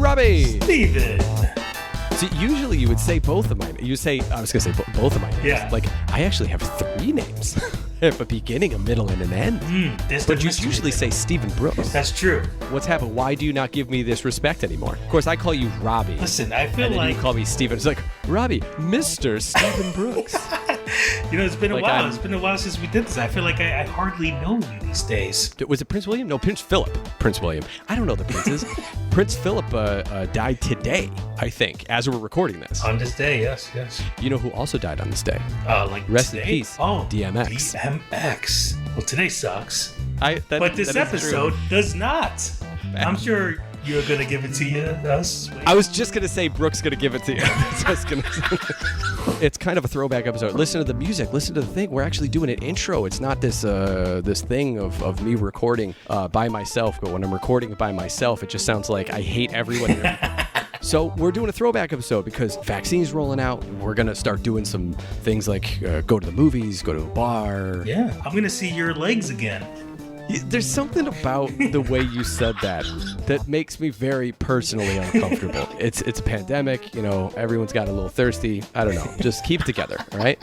Robbie. Steven. See, usually you would say both of my names. You say, I was going to say both of my names. Yeah. Like, I actually have 3 names. I have a beginning, a middle, and an end. But you usually say Stephen Brooks. That's true. What's happened? Why do you not give me this respect anymore? Of course, I call you Robbie. Listen, I feel and then like... you call me Stephen. It's like, Robbie, Mr. Stephen Brooks. It's been a while. It's been a while since we did this. I feel like I hardly know you these days. Was it Prince William? No, Prince Philip. Prince William. I don't know the princes. Prince Philip died today, I think, as we're recording this. On this day, yes. You know who also died on this day? Rest in peace. Oh, DMX. DMX. Well, today sucks. But this episode does not. I'm sure you're going to give it to us. I was just going to say Brooke's going to give it to you. It's kind of a throwback episode. Listen to the music. Listen to the thing. We're actually doing an intro. It's not this thing of me recording by myself. But when I'm recording by myself, it just sounds like I hate everyone. So we're doing a throwback episode because vaccines rolling out. We're going to start doing some things like go to the movies, go to a bar. Yeah, I'm going to see your legs again. There's something about the way you said that makes me very personally uncomfortable. It's a pandemic, everyone's got a little thirsty. I don't know. Just keep it together, all right?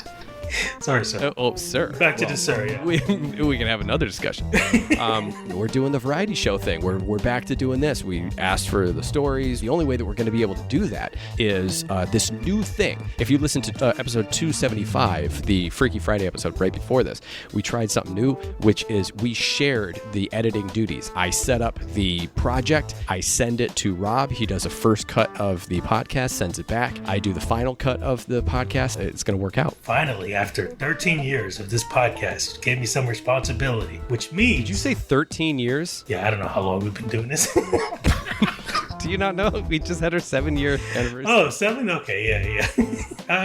Sorry, sir. Sir. Back to the sir, yeah. We can have another discussion. We're doing the variety show thing. We're back to doing this. We asked for the stories. The only way that we're going to be able to do that is this new thing. If you listen to episode 275, the Freaky Friday episode right before this, we tried something new, which is we shared the editing duties. I set up the project. I send it to Rob. He does a first cut of the podcast, sends it back. I do the final cut of the podcast. It's going to work out. Finally, after 13 years of this podcast, gave me some responsibility, which means... Did you say 13 years? Yeah, I don't know how long we've been doing this. Do you not know? We just had our 7-year anniversary. Oh, 7? Okay, yeah.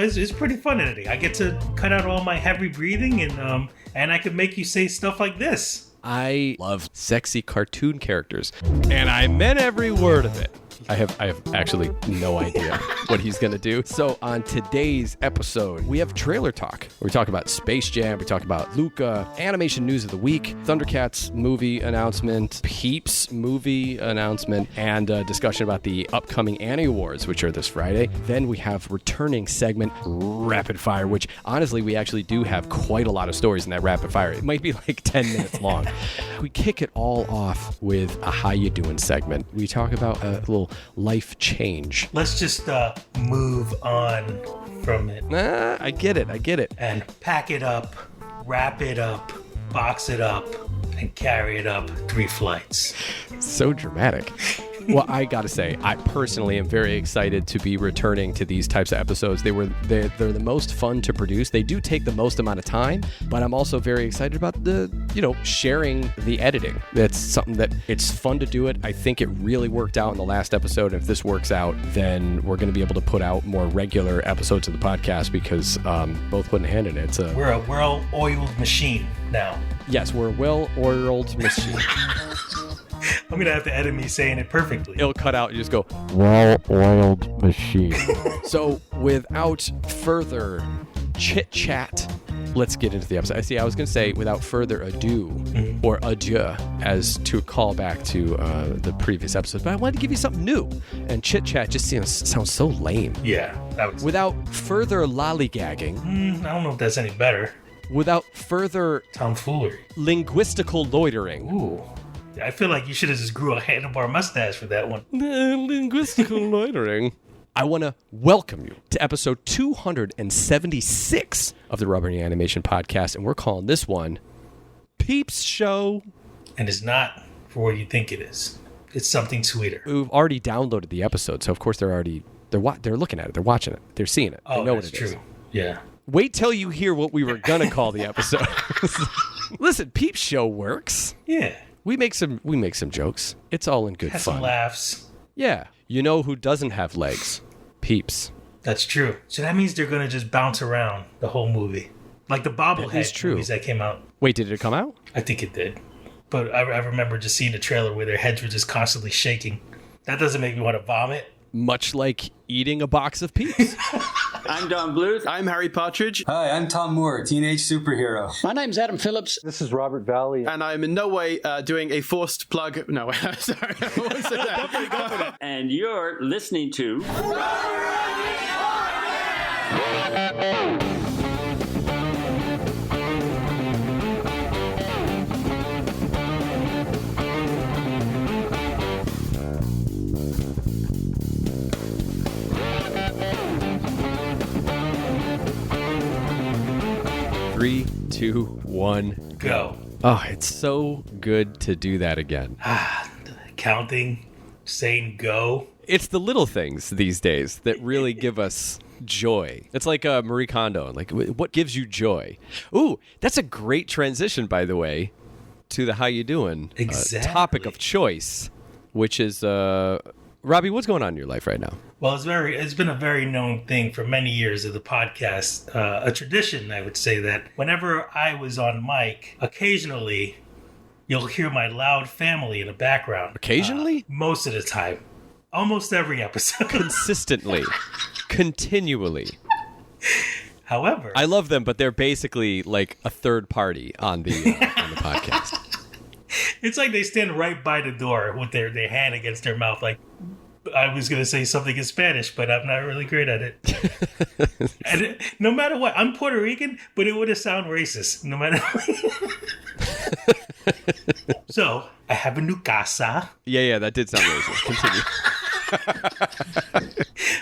It's pretty fun editing. I get to cut out all my heavy breathing and I can make you say stuff like this. I love sexy cartoon characters, and I meant every word of it. I have actually no idea what he's going to do. So on today's episode, we have trailer talk. We talk about Space Jam. We talk about Luca, animation news of the week, Thundercats movie announcement, Peeps movie announcement, and a discussion about the upcoming Annie Awards, which are this Friday. Then we have returning segment Rapid Fire, which honestly, we actually do have quite a lot of stories in that Rapid Fire. It might be like 10 minutes long. We kick it all off with a How You Doing segment. We talk about a little life change. Let's just move on from it. I get it. And pack it up, wrap it up, box it up, and carry it up 3 flights. So dramatic. Well, I gotta say, I personally am very excited to be returning to these types of episodes. They're the most fun to produce. They do take the most amount of time, but I'm also very excited about the sharing the editing. That's something that it's fun to do it. I think it really worked out in the last episode. If this works out, then we're going to be able to put out more regular episodes of the podcast because both putting a hand in it. We're a well-oiled machine now. Yes, we're a well-oiled machine. I'm going to have to edit me saying it perfectly. It'll cut out and just go, well-oiled machine. So without further chit-chat, let's get into the episode. I was going to say without further ado, or adieu, as to call back to the previous episode, but I wanted to give you something new. And chit-chat just sounds so lame. Yeah. Without further lollygagging. I don't know if that's any better. Without further tomfoolery. Linguistical loitering. Ooh. I feel like you should have just grew a handlebar mustache for that one. Linguistical loitering. I want to welcome you to episode 276 of the Rubber Animation Podcast, and we're calling this one Peeps Show. And it's not for what you think it is. It's something sweeter. We've already downloaded the episode, so of course they're looking at it, they're watching it, they're seeing it. They know what it is. True. Yeah. Wait till you hear what we were gonna call the episode. Listen, Peeps Show works. Yeah. We make some jokes. It's all in good fun. Some laughs. Yeah. You know who doesn't have legs? Peeps. That's true. So that means they're going to just bounce around the whole movie. Like the bobblehead movies that came out. Wait, did it come out? I think it did. But I remember just seeing the trailer where their heads were just constantly shaking. That doesn't make me want to vomit. much like eating a box of Peeps. I'm Don Bluth. I'm Harry Partridge. Hi, I'm Tom Moore, teenage superhero. My name's Adam Phillips. This is Robert Valley. And I'm in no way doing a forced plug. No, sorry. I won't say that. And you're listening to... Three, 2, 1, Go. Oh, it's so good to do that again. Counting, saying go. It's the little things these days that really give us joy. It's like Marie Kondo. Like, what gives you joy? Ooh, that's a great transition, by the way, to the how you doing topic of choice, which is Robbie. What's going on in your life right now? Well, it's been a very known thing for many years of the podcast, a tradition, I would say, that whenever I was on mic, occasionally you'll hear my loud family in the background. Occasionally? Most of the time. Almost every episode. Consistently. Continually. However, I love them, but they're basically like a third party on the podcast. It's like they stand right by the door with their hand against their mouth. Like, I was going to say something in Spanish, but I'm not really great at it. And no matter what, I'm Puerto Rican, but it would have sound racist. No matter what. So, I have a new casa. Yeah, that did sound racist. Continue.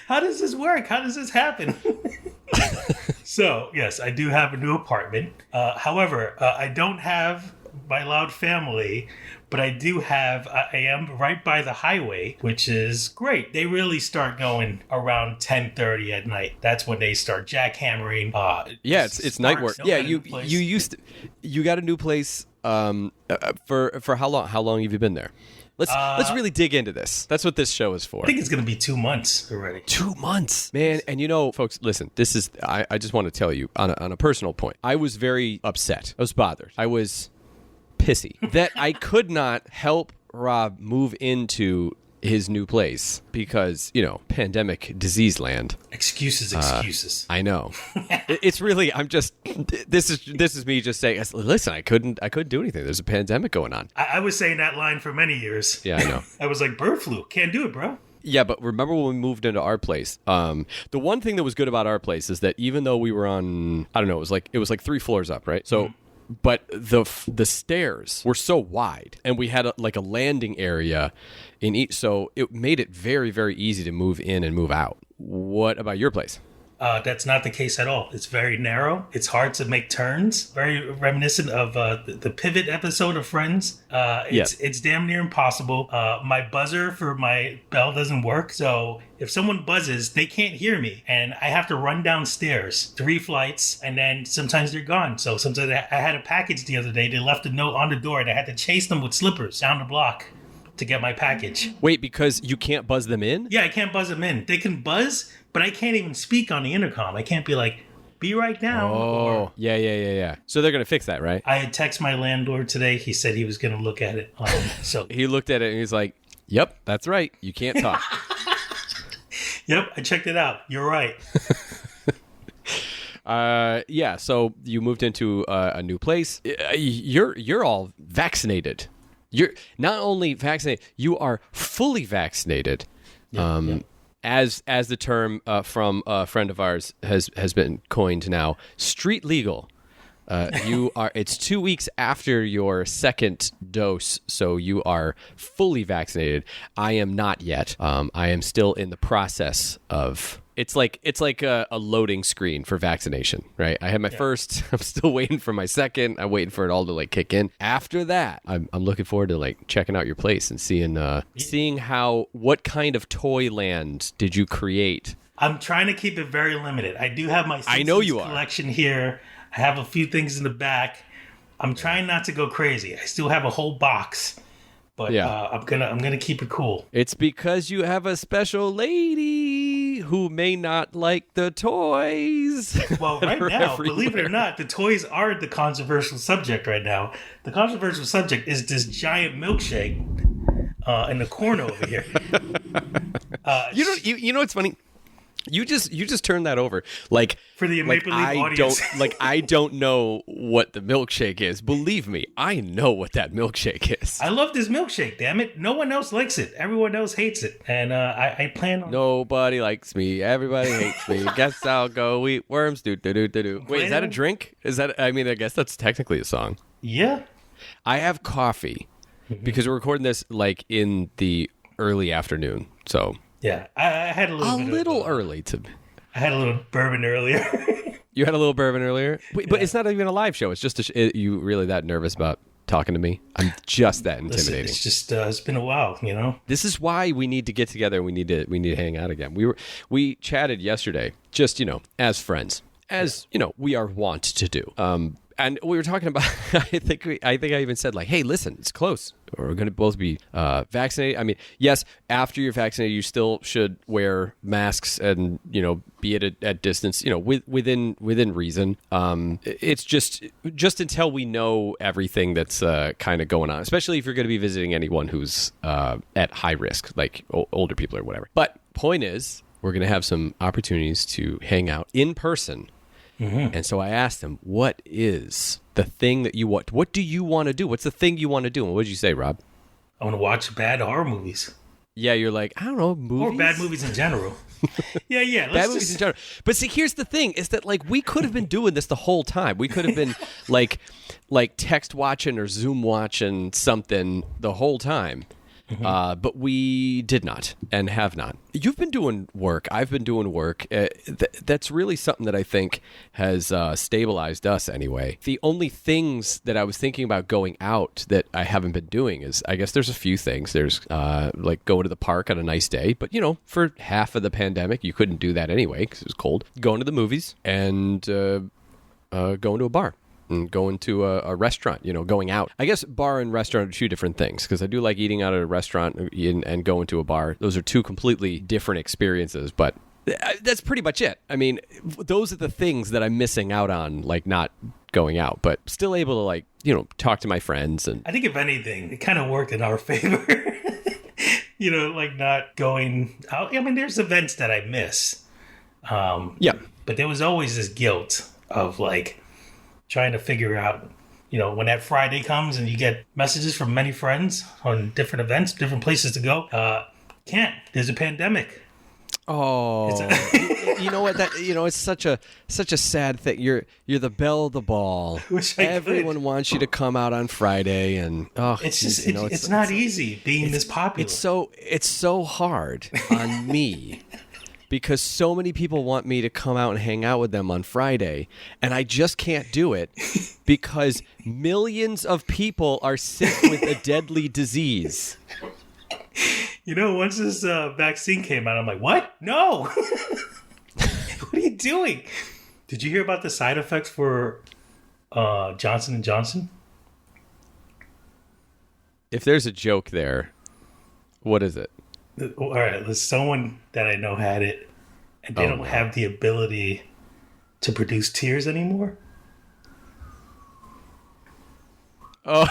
How does this work? How does this happen? So, yes, I do have a new apartment. However, I don't have my loud family, but I am right by the highway, which is great. They really start going around 10:30 at night. That's when they start jackhammering. It's night work. Yeah, you got a new place for how long? How long have you been there? Let's really dig into this. That's what this show is for. I think it's going to be 2 months already. 2 months, man. And folks, listen. This is. I just want to tell you on a personal point. I was very upset. I was bothered. I was pissy that I could not help Rob move into his new place because, pandemic disease land. Excuses. I know. It's really, this is me just saying, listen, I couldn't do anything. There's a pandemic going on. I was saying that line for many years. Yeah, I know. I was like, bird flu. Can't do it, bro. Yeah, but remember when we moved into our place? The one thing that was good about our place is that even though we were on, I don't know, it was like 3 floors up, right? So, but the stairs were so wide, and we had a landing area in each, so it made it very, very easy to move in and move out. What about your place? That's not the case at all. It's very narrow. It's hard to make turns. Very reminiscent of the Pivot episode of Friends. It's damn near impossible. My buzzer for my bell doesn't work. So if someone buzzes, they can't hear me. And I have to run downstairs 3 flights, and then sometimes they're gone. So sometimes I had a package the other day. They left a note on the door, and I had to chase them with slippers down the block to get my package. Wait, because you can't buzz them in? Yeah, I can't buzz them in. They can buzz, but I can't even speak on the intercom. I can't be like, be right now. Oh, yeah. So they're going to fix that, right? I had texted my landlord today. He said he was going to look at it. So he looked at it and he's like, yep, that's right. You can't talk. Yep, I checked it out. You're right. Yeah, so you moved into a new place. You're all vaccinated. You're not only vaccinated, you are fully vaccinated. As the term from a friend of ours has been coined now, street legal. You are. It's 2 weeks after your second dose, so you are fully vaccinated. I am not yet. I am still in the process of. It's like a loading screen for vaccination, right? I had my first. I'm still waiting for my second. I'm waiting for it all to kick in. After that, I'm looking forward to checking out your place and seeing what kind of toy land did you create. I'm trying to keep it very limited. I do have my Simpsons collection here. I have a few things in the back. I'm trying not to go crazy. I still have a whole box, but I'm gonna keep it cool. It's because you have a special lady who may not like the toys. Well, right now, believe it or not, the toys are the controversial subject right now. The controversial subject is this giant milkshake in the corner over here. You know what's funny? You just turned that over like For the Maple Leaf audience. I don't know what the milkshake is. Believe me, I know what that milkshake is. I love this milkshake, damn it. No one else likes it. Everyone else hates it. And I plan on... Nobody likes me. Everybody hates me. Guess I'll go eat worms. Do. Wait, is that a drink? I guess that's technically a song. Yeah. I have coffee because we're recording this like in the early afternoon. So Yeah, I had a little early to. I had a little bourbon earlier. You had a little bourbon earlier, but it's not even a live show. It's just you really that nervous about talking to me? I'm just that intimidating. Listen, it's just it's been a while, you know. This is why we need to get together. We need to hang out again. We chatted yesterday, just as friends, we are wont to do. And we were talking about, I think I even said like, hey, listen, it's close. We're going to both be vaccinated. I mean, yes, after you're vaccinated, you still should wear masks and, be at a distance, within reason. It's just until we know everything that's kind of going on, especially if you're going to be visiting anyone who's at high risk, like older people or whatever. But point is, we're going to have some opportunities to hang out in person. Mm-hmm. And so I asked him, what is the thing that you want? What do you want to do? What's the thing you want to do? And what did you say, Rob? I want to watch bad horror movies. Yeah, you're like, I don't know, movies? Or bad movies in general. Yeah. Bad movies in general. But see, here's the thing, is that like we could have been doing this the whole time. We could have been like text watching or Zoom watching something the whole time. Mm-hmm. But we did not and have not. You've been doing work. I've been doing work. That's really something that I think has stabilized us anyway. The only things that I was thinking about going out that I haven't been doing is, I guess there's a few things. There's like going to the park on a nice day. But, for half of the pandemic, you couldn't do that anyway because it was cold. Going to the movies and going to a bar. And going to a restaurant, going out. I guess bar and restaurant are two different things because I do like eating out at a restaurant and going to a bar. Those are two completely different experiences, but that's pretty much it. I mean, those are the things that I'm missing out on, like not going out, but still able to talk to my friends. And I think if anything, it kind of worked in our favor. Like not going out. I mean, there's events that I miss. But there was always this guilt of like, trying to figure out, when that Friday comes and you get messages from many friends on different events, different places to go. Can't. There's a pandemic. Oh, you know what? It's such a sad thing. You're the belle of the ball. Everyone wants you to come out on Friday, and it's just it's not easy being this popular. It's so hard on me. Because so many people want me to come out and hang out with them on Friday, and I just can't do it because millions of people are sick with a deadly disease. Once this vaccine came out, I'm like, what? No! What are you doing? Did you hear about the side effects for Johnson & Johnson? If there's a joke there, what is it? All right, there's someone that I know had it, and they don't have the ability to produce tears anymore. Oh.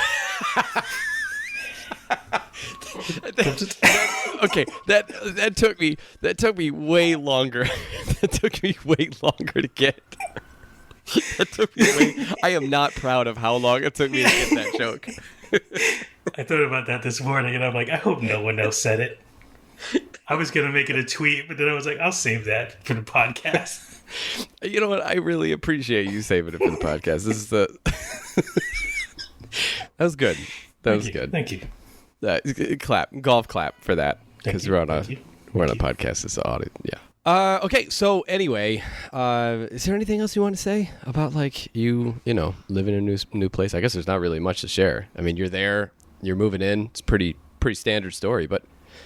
Okay, that took me way longer. That took me way longer to get. I am not proud of how long it took me to get that joke. I thought about that this morning, and I'm like, I hope no one else said it. I was going to make it a tweet, but then I was like, I'll save that for the podcast. You know what? I really appreciate you saving it for the podcast. This is that was good. That good. Thank you. Golf clap for that because we're on a podcast. It's audio. Yeah. Okay. So anyway, is there anything else you want to say about you living in a new place? I guess there's not really much to share. I mean, you're there, you're moving in. It's pretty standard story, but.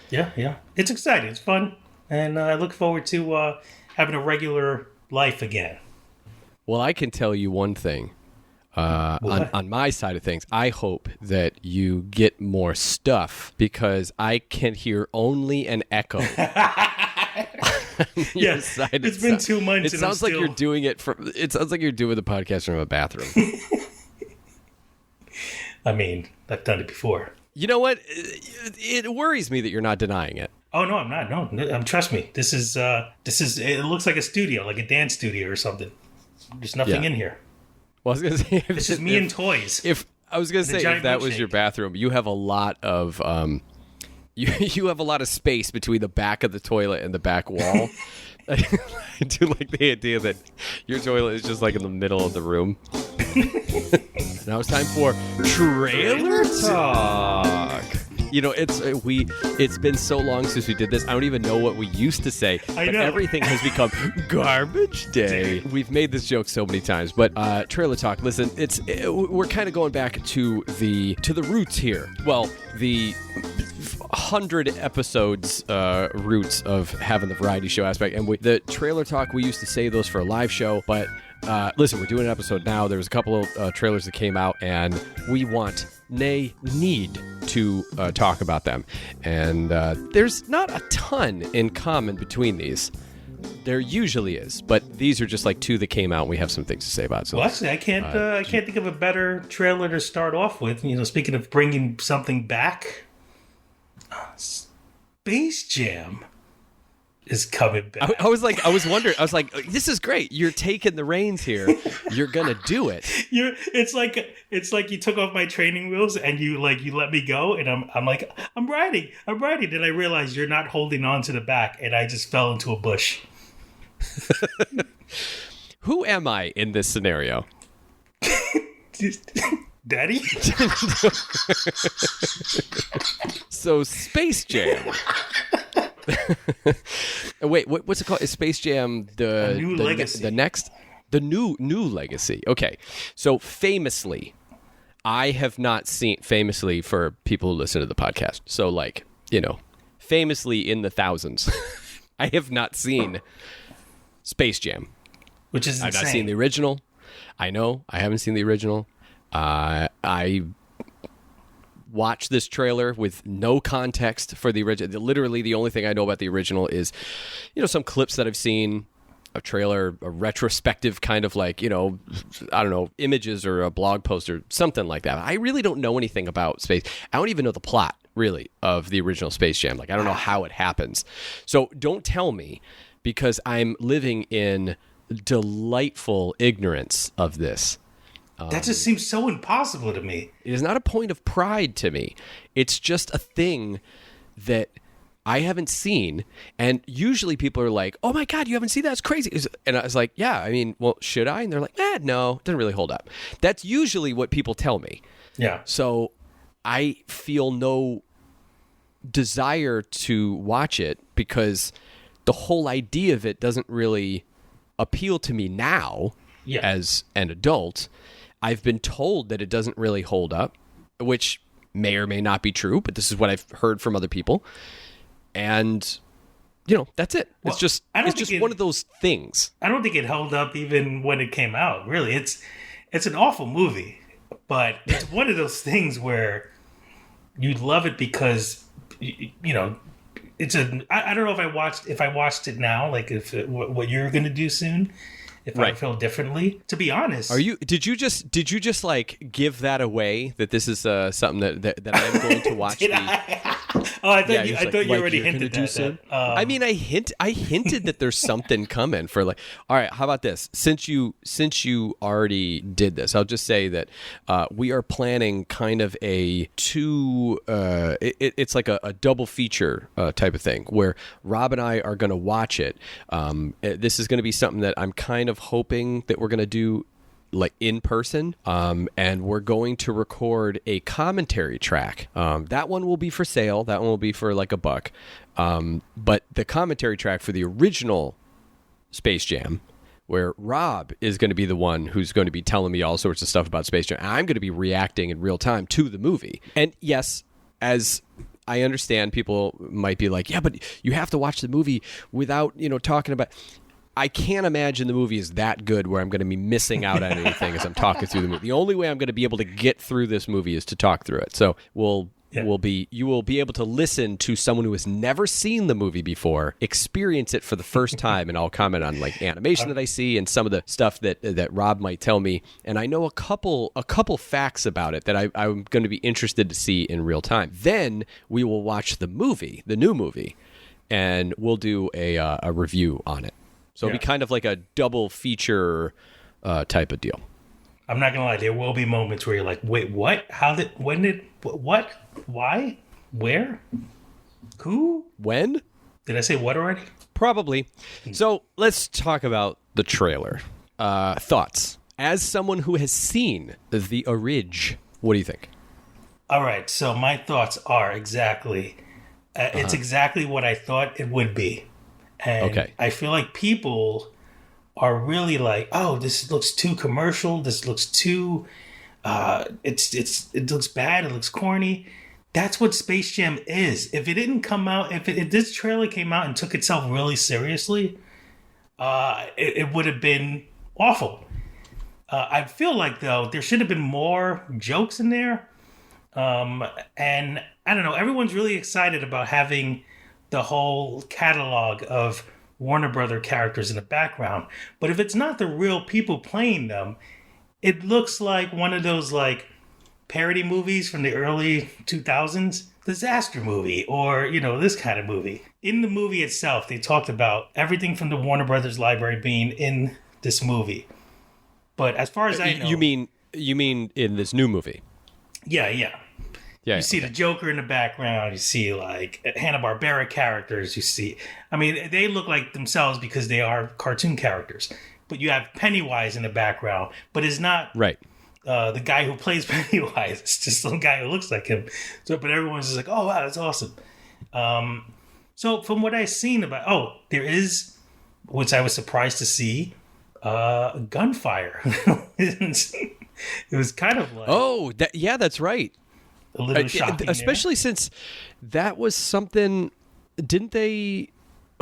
Yeah. It's exciting. It's fun. And I look forward to having a regular life again. Well, I can tell you one thing. On my side of things, I hope that you get more stuff because I can hear only an echo. Yes, it's been 2 months. It sounds like you're doing it from. It sounds like you're doing the podcast from a bathroom. I mean, I've done it before. You know what? It worries me that you're not denying it. Oh no, I'm not. No, trust me. This is. It looks like a studio, like a dance studio or something. There's nothing in here. Well, I was gonna say this is me and toys. If that was your bathroom, you have a lot of you have a lot of space between the back of the toilet and the back wall. I do like the idea that your toilet is just like in the middle of the room. Now it's time for trailer talk. You know, it's been so long since we did this. I don't even know what we used to say. I know. Everything has become garbage day. We've made this joke so many times, but trailer talk. Listen, we're kind of going back to the roots here. Well, the 100 episodes roots of having the variety show aspect, and the trailer talk, we used to say those for a live show, but listen, we're doing an episode now. There's a couple of trailers that came out, and we need to talk about them. And there's not a ton in common between these. There usually is, but these are just like two that came out, and we have some things to say about. So, well, actually, I can't think of a better trailer to start off with. You know, speaking of bringing something back, Space Jam is coming back. I was wondering. I was like, this is great. You're taking the reins here. You're gonna do it. It's like you took off my training wheels and you let me go, and I'm like, I'm riding. Then I realized you're not holding on to the back, and I just fell into a bush. Who am I in this scenario? Daddy? So Space Jam. Wait, what's it called? Is Space Jam the new legacy? The new legacy. Okay, so famously, I have not seen. Famously, for people who listen to the podcast, so like, you know, famously in the thousands, I have not seen Space Jam, which is insane. I've not seen the original. I know I haven't seen the original. I watched this trailer with no context for the original. Literally, the only thing I know about the original is, you know, some clips that I've seen, a trailer, a retrospective kind of like, you know, I don't know, images or a blog post or something like that. I really don't know anything about space. I don't even know the plot, really, of the original Space Jam. Like, I don't know how it happens. So don't tell me, because I'm living in delightful ignorance of this. That just seems so impossible to me. It is not a point of pride to me. It's just a thing that I haven't seen. And usually people are like, oh my God, you haven't seen that? It's crazy. And I was like, yeah, I mean, well, should I? And they're like, no, it doesn't really hold up. That's usually what people tell me. Yeah. So I feel no desire to watch it because the whole idea of it doesn't really appeal to me now as an adult. I've been told that it doesn't really hold up, which may or may not be true, but this is what I've heard from other people. And, you know, that's it. Well, it's just one of those things. I don't think it held up even when it came out, really. It's an awful movie, but it's one of those things where you love it because, you know, I don't know if I watched it now, like what you're going to do soon. If I feel differently, to be honest. Did you just like give that away that this is something that I'm going to watch? I thought you already hinted that. I mean, I hinted that there's something coming for like. All right, how about this? Since you already did this, I'll just say that we are planning kind of a it's like a double feature type of thing where Rob and I are going to watch it. This is going to be something that I'm kind of hoping that we're going to do like in person, and we're going to record a commentary track. That one will be for sale. That one will be for like $1. But the commentary track for the original Space Jam, where Rob is going to be the one who's going to be telling me all sorts of stuff about Space Jam, and I'm going to be reacting in real time to the movie. And yes, as I understand, people might be like, yeah, but you have to watch the movie without, you know, talking about. I can't imagine the movie is that good where I'm going to be missing out on anything as I'm talking through the movie. The only way I'm going to be able to get through this movie is to talk through it. So you will be able to listen to someone who has never seen the movie before, experience it for the first time, and I'll comment on like animation that I see and some of the stuff that Rob might tell me. And I know a couple facts about it that I'm going to be interested to see in real time. Then we will watch the movie, the new movie. and we'll do a review on it. So it'll be kind of like a double feature type of deal. I'm not gonna lie, there will be moments where you're like, wait, what? How did, when did, what? Why? Where? Who? When? Did I say what already? Probably. So let's talk about the trailer. Thoughts. As someone who has seen the orig, what do you think? All right, so my thoughts are exactly, it's exactly what I thought it would be. And I feel like people are really like, oh, this looks too commercial. This looks too, it looks bad. It looks corny. That's what Space Jam is. If it didn't come out, if this trailer came out and took itself really seriously, it would have been awful. I feel like, though, there should have been more jokes in there. And I don't know, everyone's really excited about having the whole catalog of Warner Brother characters in the background. But if it's not the real people playing them, it looks like one of those like parody movies from the early 2000s, disaster movie, or, you know, this kind of movie. In the movie itself, they talked about everything from the Warner Brothers library being in this movie. But as far as I know... You mean in this new movie? Yeah. You see the Joker in the background. You see like Hanna-Barbera characters. You see, I mean, they look like themselves because they are cartoon characters. But you have Pennywise in the background, but it's not the guy who plays Pennywise. It's just some guy who looks like him. So, but everyone's just like, oh wow, that's awesome. So from what I've seen about, there is, which I was surprised to see, gunfire. It was kind of like, that's right. A little shocking, especially since that was something. Didn't they,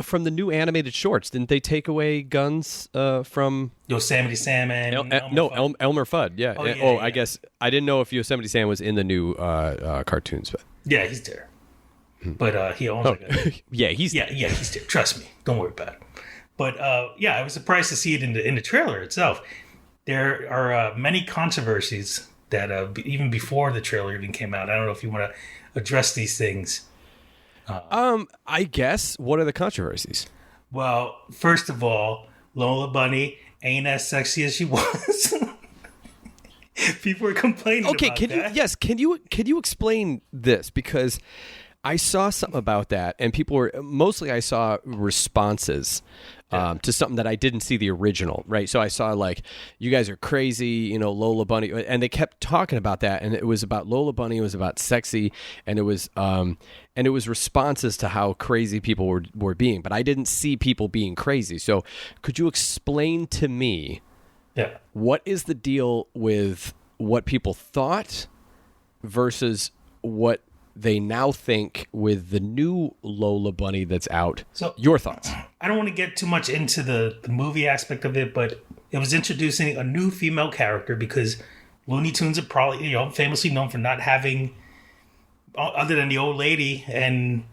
from the new animated shorts? Didn't they take away guns from Yosemite Sam and Elmer Fudd? Yeah. I guess I didn't know if Yosemite Sam was in the new cartoons, but yeah, he's there. But he owns he's there. Trust me, don't worry about it. But I was surprised to see it in the trailer itself. There are many controversies that even before the trailer even came out. I don't know if you want to address these things. I guess. What are the controversies? Well, first of all, Lola Bunny ain't as sexy as she was. People are complaining about that. Can you explain this? Because I saw something about that, and people were mostly. I saw responses to something that I didn't see the original, right? So I saw like, you guys are crazy, Lola Bunny, and they kept talking about that, and it was about Lola Bunny, it was about sexy, and it was responses to how crazy people were being, but I didn't see people being crazy. So could you explain to me, what is the deal with what people thought versus what they now think with the new Lola Bunny that's out? So your thoughts? I don't want to get too much into the movie aspect of it, but it was introducing a new female character because Looney Tunes are probably, famously known for not having, other than the old lady and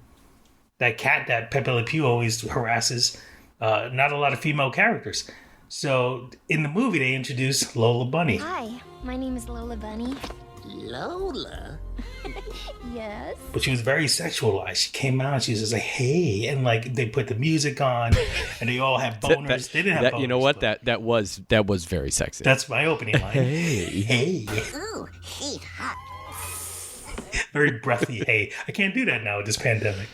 that cat that Pepe Le Pew always harasses, not a lot of female characters. So in the movie, they introduced Lola Bunny. Hi, my name is Lola Bunny. Lola? Yes. But she was very sexualized. She came out, she was just like, hey, and like they put the music on and they all had boners. They didn't have boners. You know what? That was very sexy. That's my opening line. Hey. Ooh, hey, hot. Very breathy, hey. I can't do that now with this pandemic.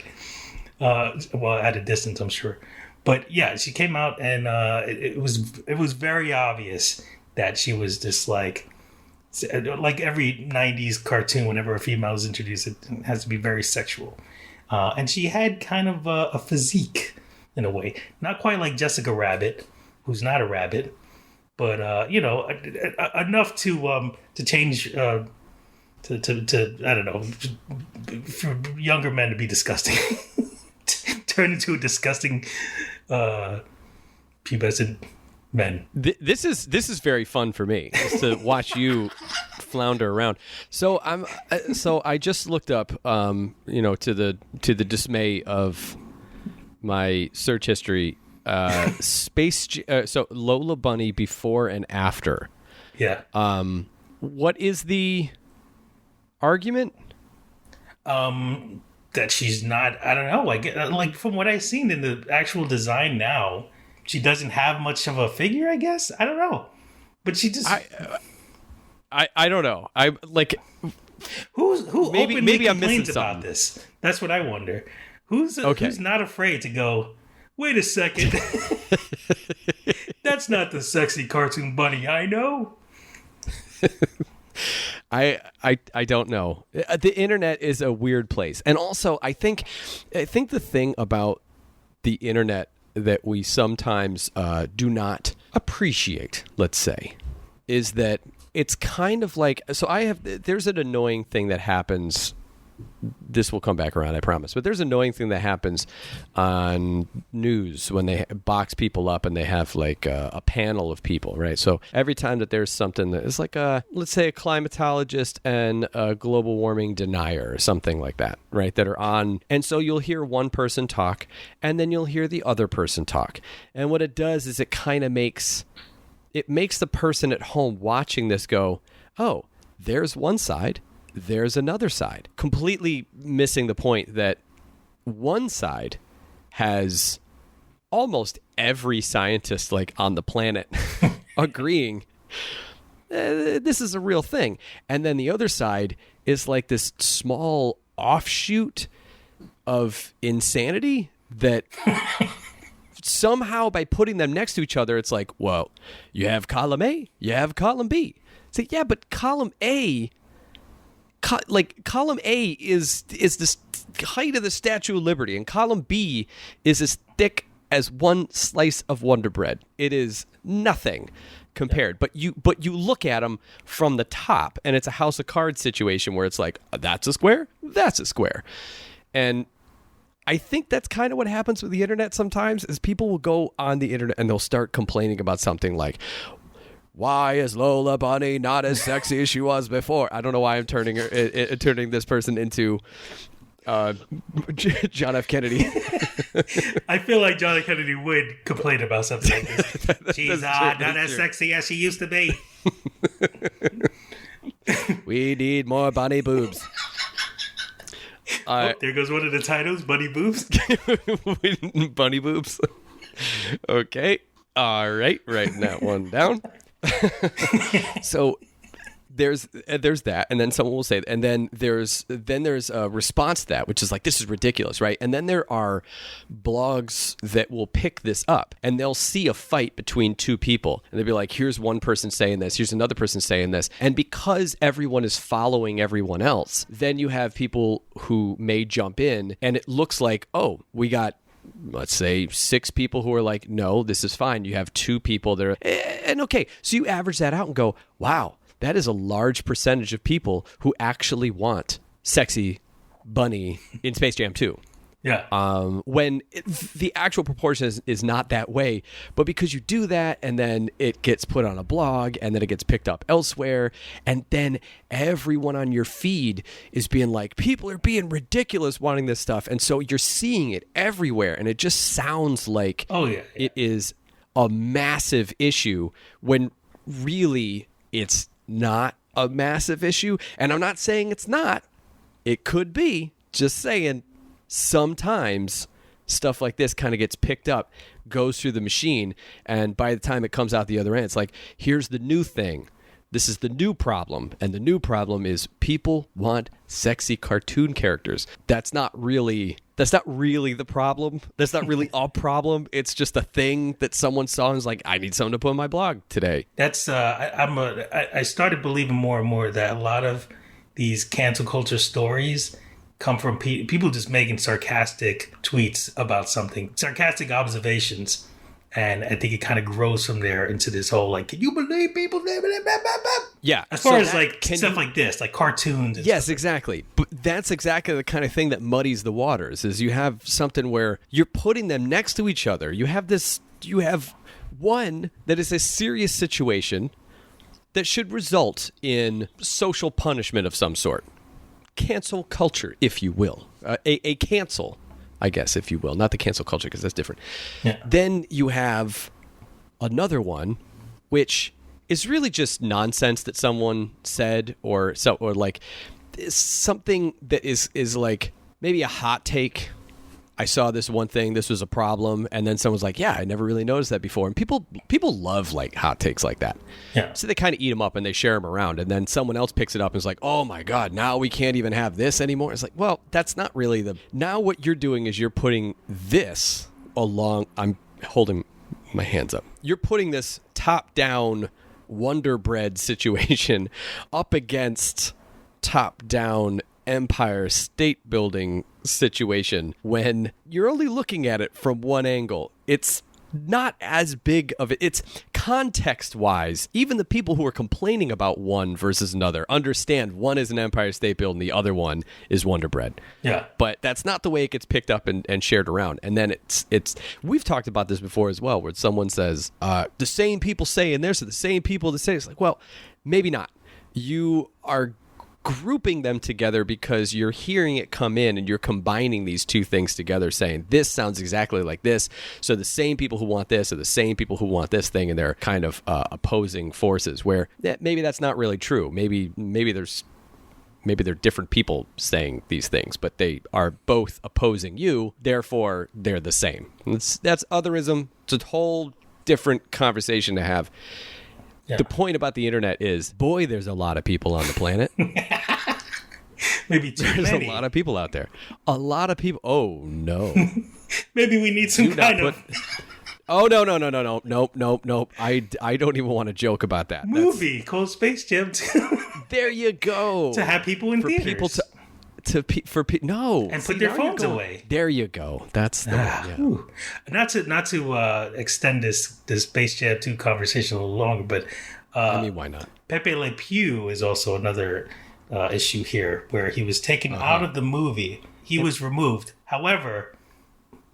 Well, at a distance, I'm sure. But yeah, she came out and it was very obvious that she was just like every 90s cartoon, whenever a female is introduced, it has to be very sexual. And she had kind of a physique in a way. Not quite like Jessica Rabbit, who's not a rabbit, but, enough to change, to I don't know, for younger men to be disgusting. Turn into a disgusting pubescent men. This is very fun for me, is to watch you flounder around. So I just looked up, to the dismay of my search history, so Lola Bunny before and after. Yeah. What is the argument? that she's not. I don't know. Like from what I've seen in the actual design now, she doesn't have much of a figure. I guess I don't know, but she just. I don't know. I like. Who maybe openly I'm missing complains about something. this? That's what I wonder. Who's Okay. not afraid to go? Wait a second. That's not the sexy cartoon bunny I know. I don't know. The internet is a weird place, and also I think the thing about the internet that we sometimes do not appreciate, let's say, is that it's kind of like, so there's an annoying thing that happens. This will come back around, I promise. But there's an annoying thing that happens on news when they box people up and they have like a panel of people, right? So every time that there's something that is like let's say a climatologist and a global warming denier or something like that, right? That are on. And so you'll hear one person talk and then you'll hear the other person talk. And what it does is it makes the person at home watching this go, oh, there's one side. There's another side, completely missing the point that one side has almost every scientist like on the planet agreeing this is a real thing. And then the other side is like this small offshoot of insanity that somehow by putting them next to each other, it's like, well, you have column A, you have column B. It's like, yeah, but column A is the height of the Statue of Liberty, and column B is as thick as one slice of Wonder Bread. It is nothing compared. But you look at them from the top, and it's a House of Cards situation where it's like, that's a square, that's a square. And I think that's kind of what happens with the internet sometimes, is people will go on the internet and they'll start complaining about something like, why is Lola Bunny not as sexy as she was before? I don't know why I'm turning this person into John F. Kennedy. I feel like John F. Kennedy would complain about something like this. She's not as sexy as she used to be. We need more bunny boobs. There goes one of the titles, Bunny Boobs. Bunny boobs. Okay. All right. Writing that one down. So there's that, and then someone will say, and then there's a response to that, which is like, this is ridiculous, right? And then there are blogs that will pick this up, and they'll see a fight between two people, and they'll be like, here's one person saying this, here's another person saying this, and because everyone is following everyone else, then you have people who may jump in, and it looks like, oh, we got, let's say, 6 people who are like, no, this is fine. You have 2 people that are, and okay, so you average that out and go, wow, that is a large percentage of people who actually want sexy bunny in Space Jam 2. Yeah. When the actual proportion is not that way, but because you do that and then it gets put on a blog and then it gets picked up elsewhere, and then everyone on your feed is being like, people are being ridiculous wanting this stuff, and so you're seeing it everywhere, and it just sounds like it is a massive issue when really it's not a massive issue. And I'm not saying it's not. It could be. Just saying, sometimes stuff like this kind of gets picked up, goes through the machine, and by the time it comes out the other end, it's like, here's the new thing. This is the new problem. And the new problem is people want sexy cartoon characters. That's not really the problem. That's not really a problem. It's just a thing that someone saw and was like, I need something to put on my blog today. That's I started believing more and more that a lot of these cancel culture stories come from people just making sarcastic tweets about something, sarcastic observations. And I think it kind of grows from there into this whole, like, can you believe people? Yeah. As far as like stuff like this, like cartoons. And yes, exactly. But that's exactly the kind of thing that muddies the waters, is you have something where you're putting them next to each other. You have one that is a serious situation that should result in social punishment of some sort. Cancel culture, if you will. A cancel, I guess, if you will. Not the cancel culture, because that's different. Yeah. Then you have another one, which is really just nonsense that someone said, or like something that is like maybe a hot take. I saw this one thing, this was a problem, and then someone's like, yeah, I never really noticed that before. And people love like hot takes like that. Yeah. So they kind of eat them up and they share them around, and then someone else picks it up and is like, oh my God, now we can't even have this anymore. It's like, well, that's not really now what you're doing is you're putting this along, I'm holding my hands up. You're putting this top-down Wonder Bread situation up against top-down Empire State Building situation when you're only looking at it from one angle. It's not as big of it. It's context-wise, even the people who are complaining about one versus another understand one is an Empire State Building, the other one is Wonder Bread. Yeah. But that's not the way it gets picked up and shared around. And then it's we've talked about this before as well, where someone says, the same people say, and there's the same people that say, it's like, well, maybe not. You are grouping them together because you're hearing it come in and you're combining these two things together saying this sounds exactly like this, so the same people who want this are the same people who want this thing, and they're kind of opposing forces where maybe that's not really true. Maybe they're different people saying these things, but they are both opposing you, therefore they're the same. That's otherism. It's a whole different conversation to have. Yeah. The point about the internet is, boy, there's a lot of people on the planet. Maybe too There's many. a lot of people out there. A lot of people. Oh, no. Maybe we need some kind of... Oh, no. I don't even want to joke about that. Movie called Space Jam 2. There you go. To have people in theaters. People no. And put their phones away. There you go. That's the one. Yeah. Not to extend this Space Jam 2 conversation a little longer, but I mean, why not? Pepe Le Pew is also another issue here, where he was taken out of the movie. He was removed. However,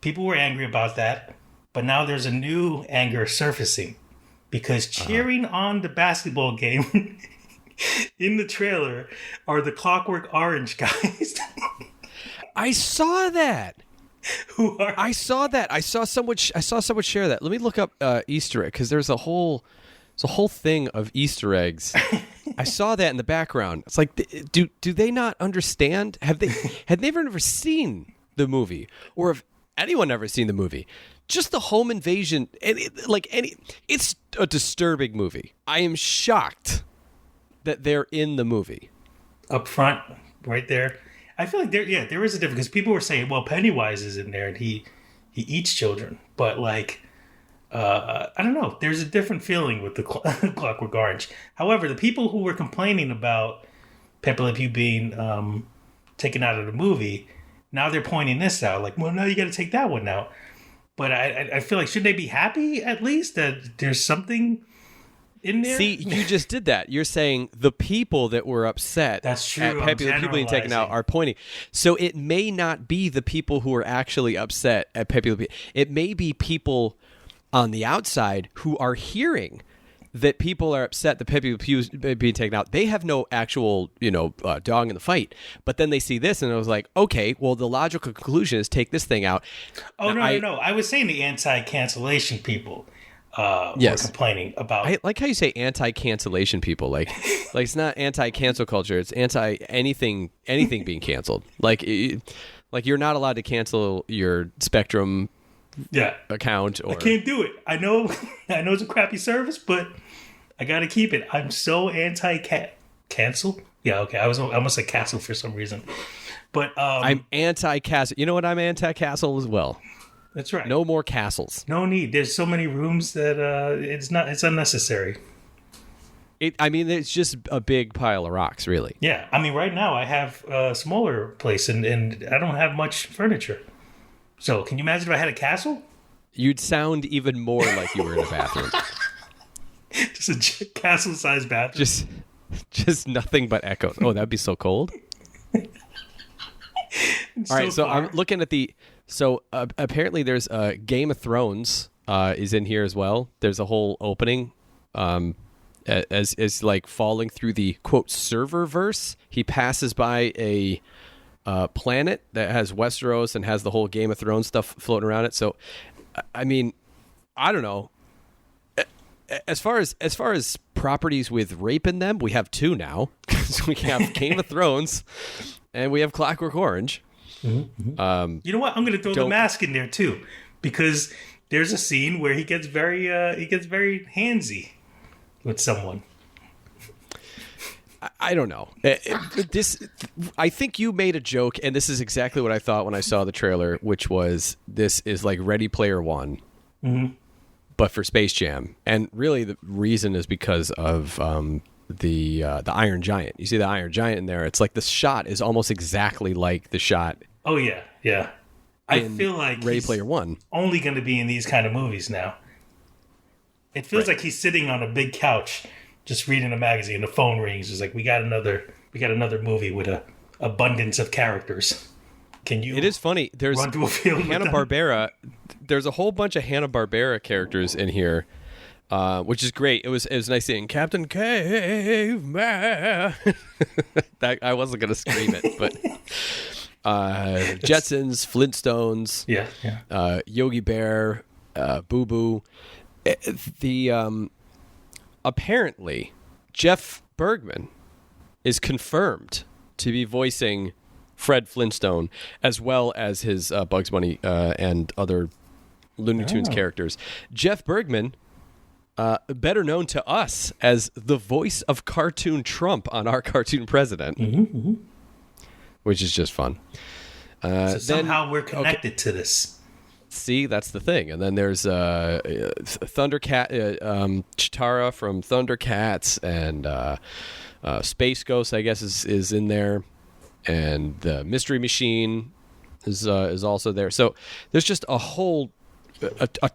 people were angry about that, but now there's a new anger surfacing because cheering on the basketball game in the trailer are the Clockwork Orange guys. I saw that. I saw someone share that. Let me look up Easter egg, because there's a whole thing of Easter eggs. I saw that in the background. It's like, do they not understand? Had they ever seen the movie, or have anyone ever seen the movie? Just the home invasion, and it's a disturbing movie. I am shocked that they're in the movie. Up front, right there. I feel like there is a difference, because people were saying, well, Pennywise is in there and he eats children, but like, I don't know. There's a different feeling with the Clockwork Orange. However, the people who were complaining about Pepe Le Pew being taken out of the movie, now they're pointing this out. Like, well, no, you got to take that one out. But I feel like, should they be happy at least that there's something in there? See, you just did that. You're saying the people that were upset That's true. at Pepe Le Pew being taken out are pointing. So it may not be the people who are actually upset at Pepe Le Pew. It may be people on the outside who are hearing that people are upset that Pepe Le Pew is being taken out. They have no actual, dog in the fight. But then they see this and it was like, okay, well, the logical conclusion is take this thing out. Oh, no. I was saying the anti-cancellation people. Were complaining about. I like how you say anti-cancellation people. Like it's not anti-cancel culture. It's anti-anything being canceled. Like you're not allowed to cancel your Spectrum account. Or... I can't do it. I know it's a crappy service, but I got to keep it. I'm so anti-cancel. Yeah, okay. I almost said castle for some reason. But I'm anti-castle. You know what? I'm anti-castle as well. That's right. No more castles. No need. There's so many rooms that it's unnecessary. It's just a big pile of rocks, really. Yeah. I mean, right now I have a smaller place and I don't have much furniture. So can you imagine if I had a castle? You'd sound even more like you were in a bathroom. Just a castle-sized bathroom. Just nothing but echoes. Oh, that'd be so cold. All right, so I'm looking at the... So apparently there's Game of Thrones is in here as well. There's a whole opening as like falling through the, quote, server verse. He passes by a planet that has Westeros and has the whole Game of Thrones stuff floating around it. So, I mean, I don't know. As far as properties with rape in them, we have two now. So we have Game of Thrones and we have Clockwork Orange. You know what? I'm going to throw the mask in there too, because there's a scene where he gets very handsy with someone. I don't know. I think you made a joke, and this is exactly what I thought when I saw the trailer, which was this is like Ready Player One, but for Space Jam. And really, the reason is because of the Iron Giant. You see the Iron Giant in there. It's like the shot is almost exactly like the shot. Oh yeah, yeah. I feel like Ready Player One only going to be in these kind of movies now. It feels like he's sitting on a big couch, just reading a magazine. The phone rings. It's like we got another movie with a abundance of characters. Can you? It is funny. There's run to a field Hanna-Barbera. There's a whole bunch of Hanna-Barbera characters in here, which is great. It was nice seeing Captain Caveman. That I wasn't gonna scream it, but Jetsons, Flintstones, Yogi Bear, Boo Boo. Apparently, Jeff Bergman is confirmed to be voicing Fred Flintstone, as well as his Bugs Bunny and other Looney Tunes characters. Jeff Bergman, better known to us as the voice of Cartoon Trump on Our Cartoon President, which is just fun. So somehow we're connected to this. See, that's the thing. And then there's Thundercat, Chitara from Thundercats, and Space Ghost, I guess, is in there, and the Mystery Machine is also there. So there's just a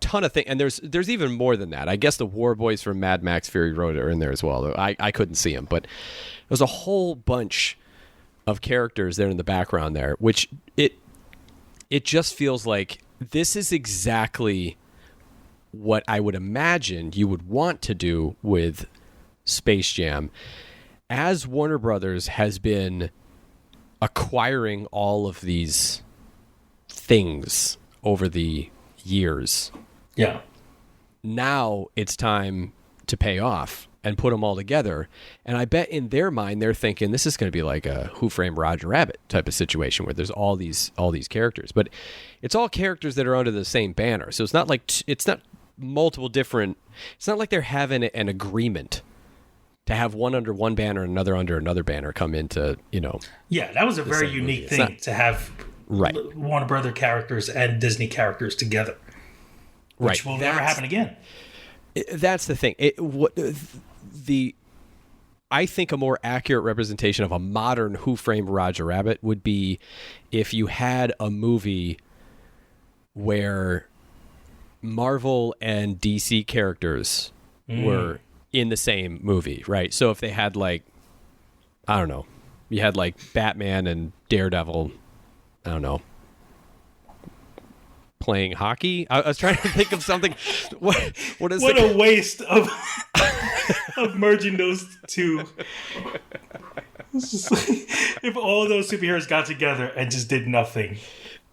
ton of things, and there's even more than that. I guess the War Boys from Mad Max Fury Road are in there as well. Though I couldn't see them, but there's a whole bunch of characters there in the background there, which it just feels like this is exactly what I would imagine you would want to do with Space Jam, as Warner Brothers has been acquiring all of these things over the years. Yeah. Now it's time to pay off and put them all together. And I bet in their mind they're thinking this is going to be like a Who Framed Roger Rabbit type of situation where there's all these characters, but it's all characters that are under the same banner. So it's not like it's not multiple different. It's not like they're having an agreement to have one under one banner and another under another banner come into, Yeah, that was a very unique thing to have Warner Brother characters and Disney characters together, which will never happen again. That's the thing. I think a more accurate representation of a modern Who Framed Roger Rabbit would be if you had a movie where Marvel and DC characters were in the same movie, right? So if they had you had like Batman and Daredevil, I don't know, playing hockey. I was trying to think of something. What a waste of merging those two. It's just like, if all those superheroes got together and just did nothing.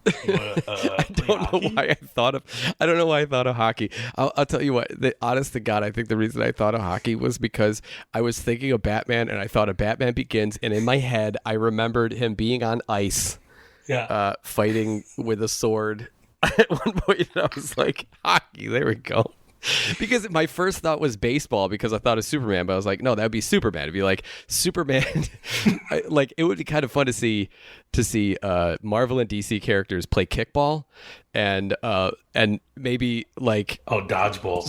I don't know why I thought of hockey. I'll tell you what. Honest to God, I think the reason I thought of hockey was because I was thinking of Batman, and I thought of Batman Begins, and in my head I remembered him being on ice, fighting with a sword. At one point, I was like, hockey, there we go. Because my first thought was baseball because I thought of Superman, but I was like, no, that would be Superman. It'd be like Superman. It would be kind of fun to see Marvel and DC characters play kickball and maybe dodgeball.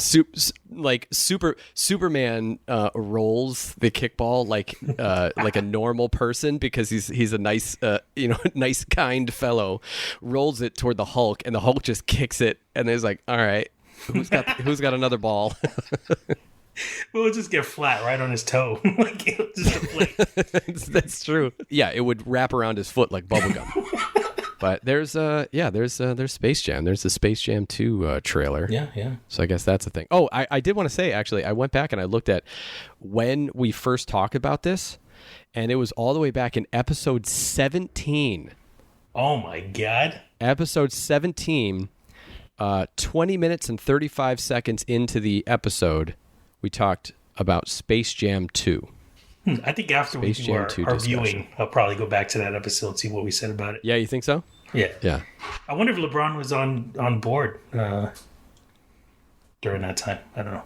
Superman rolls the kickball like a normal person because he's a nice nice kind fellow, rolls it toward the Hulk, and the Hulk just kicks it, and is like, all right, who's got another ball? Well, it'll just get flat right on his toe. It'll just deflate. That's true. Yeah, it would wrap around his foot like bubblegum. But there's Space Jam. There's the Space Jam 2 trailer. Yeah. So I guess that's the thing. Oh, I did want to say, actually, I went back and I looked at when we first talked about this, and it was all the way back in episode 17. Oh, my God. Episode 17, 20 minutes and 35 seconds into the episode, we talked about Space Jam 2. I think after we Space do Jam our 2 viewing, I'll probably go back to that episode, see what we said about it. Yeah, you think so? Yeah. Yeah. I wonder if LeBron was on board during that time. I don't know.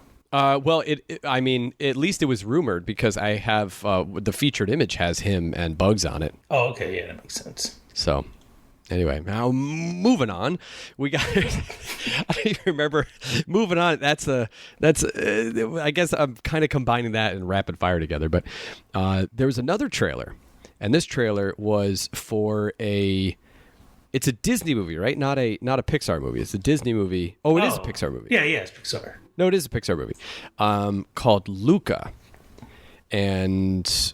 Well, I mean, at least it was rumored because I have the featured image has him and Bugs on it. Oh, okay. Yeah, that makes sense. So, anyway, now moving on, we got. I don't even remember moving on. That's I guess I'm kind of combining that and rapid fire together. But there was another trailer, and this trailer was for It's a Disney movie, right? Not a Pixar movie. It's a Disney movie. Oh, it is a Pixar movie. Yeah, it's Pixar. No, it is a Pixar movie called Luca. And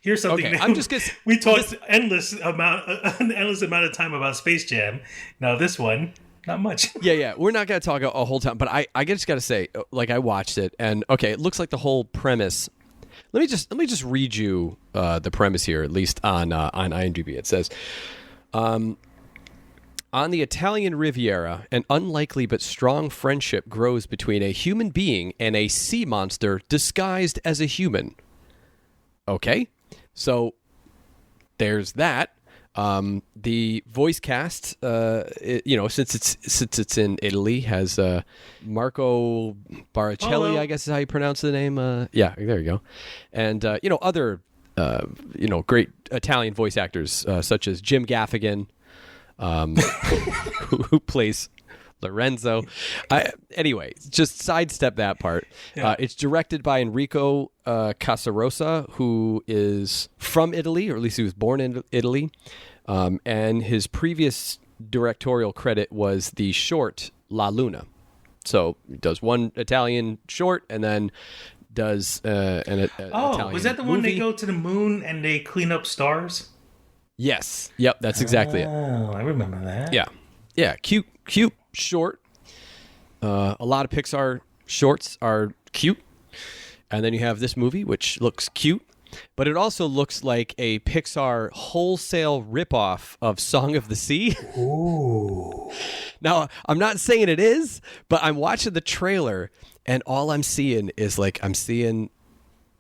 here's something. Okay, that we talked an endless amount of time about Space Jam. Now this one, not much. Yeah. We're not going to talk a whole time, but I just got to say, like, I watched it, and okay, it looks like the whole premise. Let me just read you the premise here, at least on IMDb. It says, on the Italian Riviera, an unlikely but strong friendship grows between a human being and a sea monster disguised as a human. Okay, so there's that. The voice cast, since it's in Italy, has Marco Baricelli, I guess is how you pronounce the name. Yeah, there you go. And other great Italian voice actors such as Jim Gaffigan, who plays Lorenzo. Anyway, just sidestep that part. Yeah. It's directed by Enrico Casarosa, who is from Italy, or at least he was born in Italy. And his previous directorial credit was the short La Luna. So he does one Italian short and then does an Italian was that the movie. one they go to the moon and they clean up stars? Yes. Yep, that's exactly it. Oh, I remember that. Yeah. Cute short. A lot of Pixar shorts are cute. And then you have this movie, which looks cute. But it also looks like a Pixar wholesale ripoff of Song of the Sea. Ooh. Now, I'm not saying it is, but I'm watching the trailer, and all I'm seeing is they're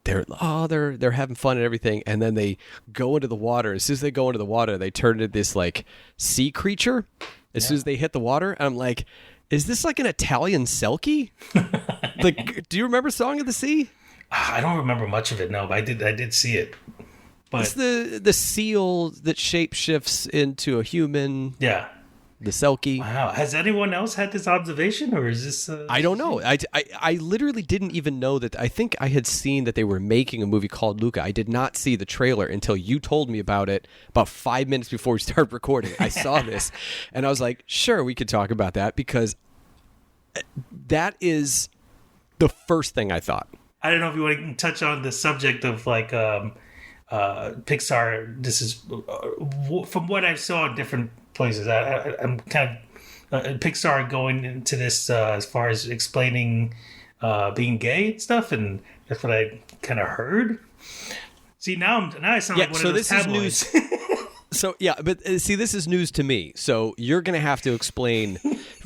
having fun and everything, and then they go into the water. As soon as they go into the water, they turn into this like sea creature. As soon as they hit the water, and I'm like, is this like an Italian selkie? Like, do you remember Song of the Sea? I don't remember much of it, no, but I did see it. But it's the seal that shapeshifts into a human. Yeah. The selkie. Wow. Has anyone else had this observation, or is this... I don't know. I literally didn't even know that. I think I had seen that they were making a movie called Luca. I did not see the trailer until you told me about it about 5 minutes before we started recording. I saw this, and I was like, sure, we could talk about that, because that is the first thing I thought. I don't know if you want to touch on the subject of like Pixar. This is from what I saw in different places. I'm kind of Pixar going into this as far as explaining being gay and stuff, and that's what I kind of heard. See, now I sound like one of those tabloids. Is news. So yeah, but see, this is news to me. So you're gonna have to explain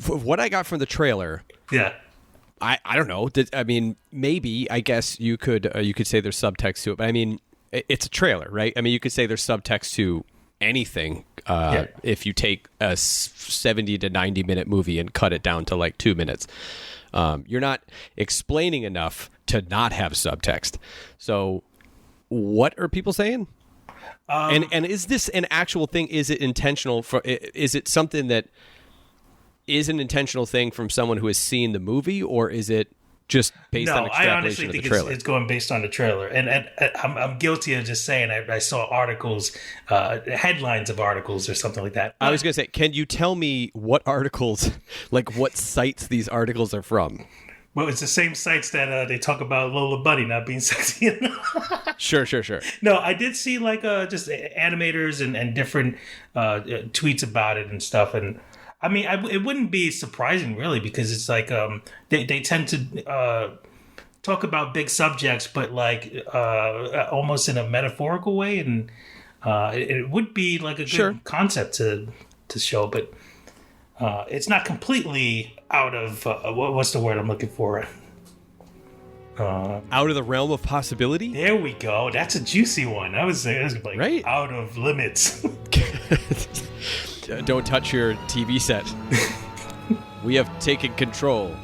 what I got from the trailer. Yeah. I don't know. I mean, maybe, I guess you could say there's subtext to it, but I mean, it's a trailer, right? I mean, you could say there's subtext to anything if you take a 70 to 90 minute movie and cut it down to like 2 minutes. You're not explaining enough to not have subtext. So what are people saying? And is this an actual thing? Is it intentional? Is it something that is an intentional thing from someone who has seen the movie, or is it just based on extrapolation I honestly think it's going based on the trailer. And I'm guilty of just saying I saw articles, headlines of articles or something like that. I was going to say, can you tell me what articles, like what sites these articles are from? Well, it's the same sites that they talk about Lola Bunny not being sexy enough. Sure. No, I did see like just animators and different tweets about it and stuff. And I mean, it wouldn't be surprising, really, because it's like they tend to talk about big subjects, but like almost in a metaphorical way, and it would be like a good concept to show, but it's not completely out of what's the word I'm looking for? Out of the realm of possibility? There we go. That's a juicy one. I was like, Right? out of limits. Don't touch your TV set. We have taken control.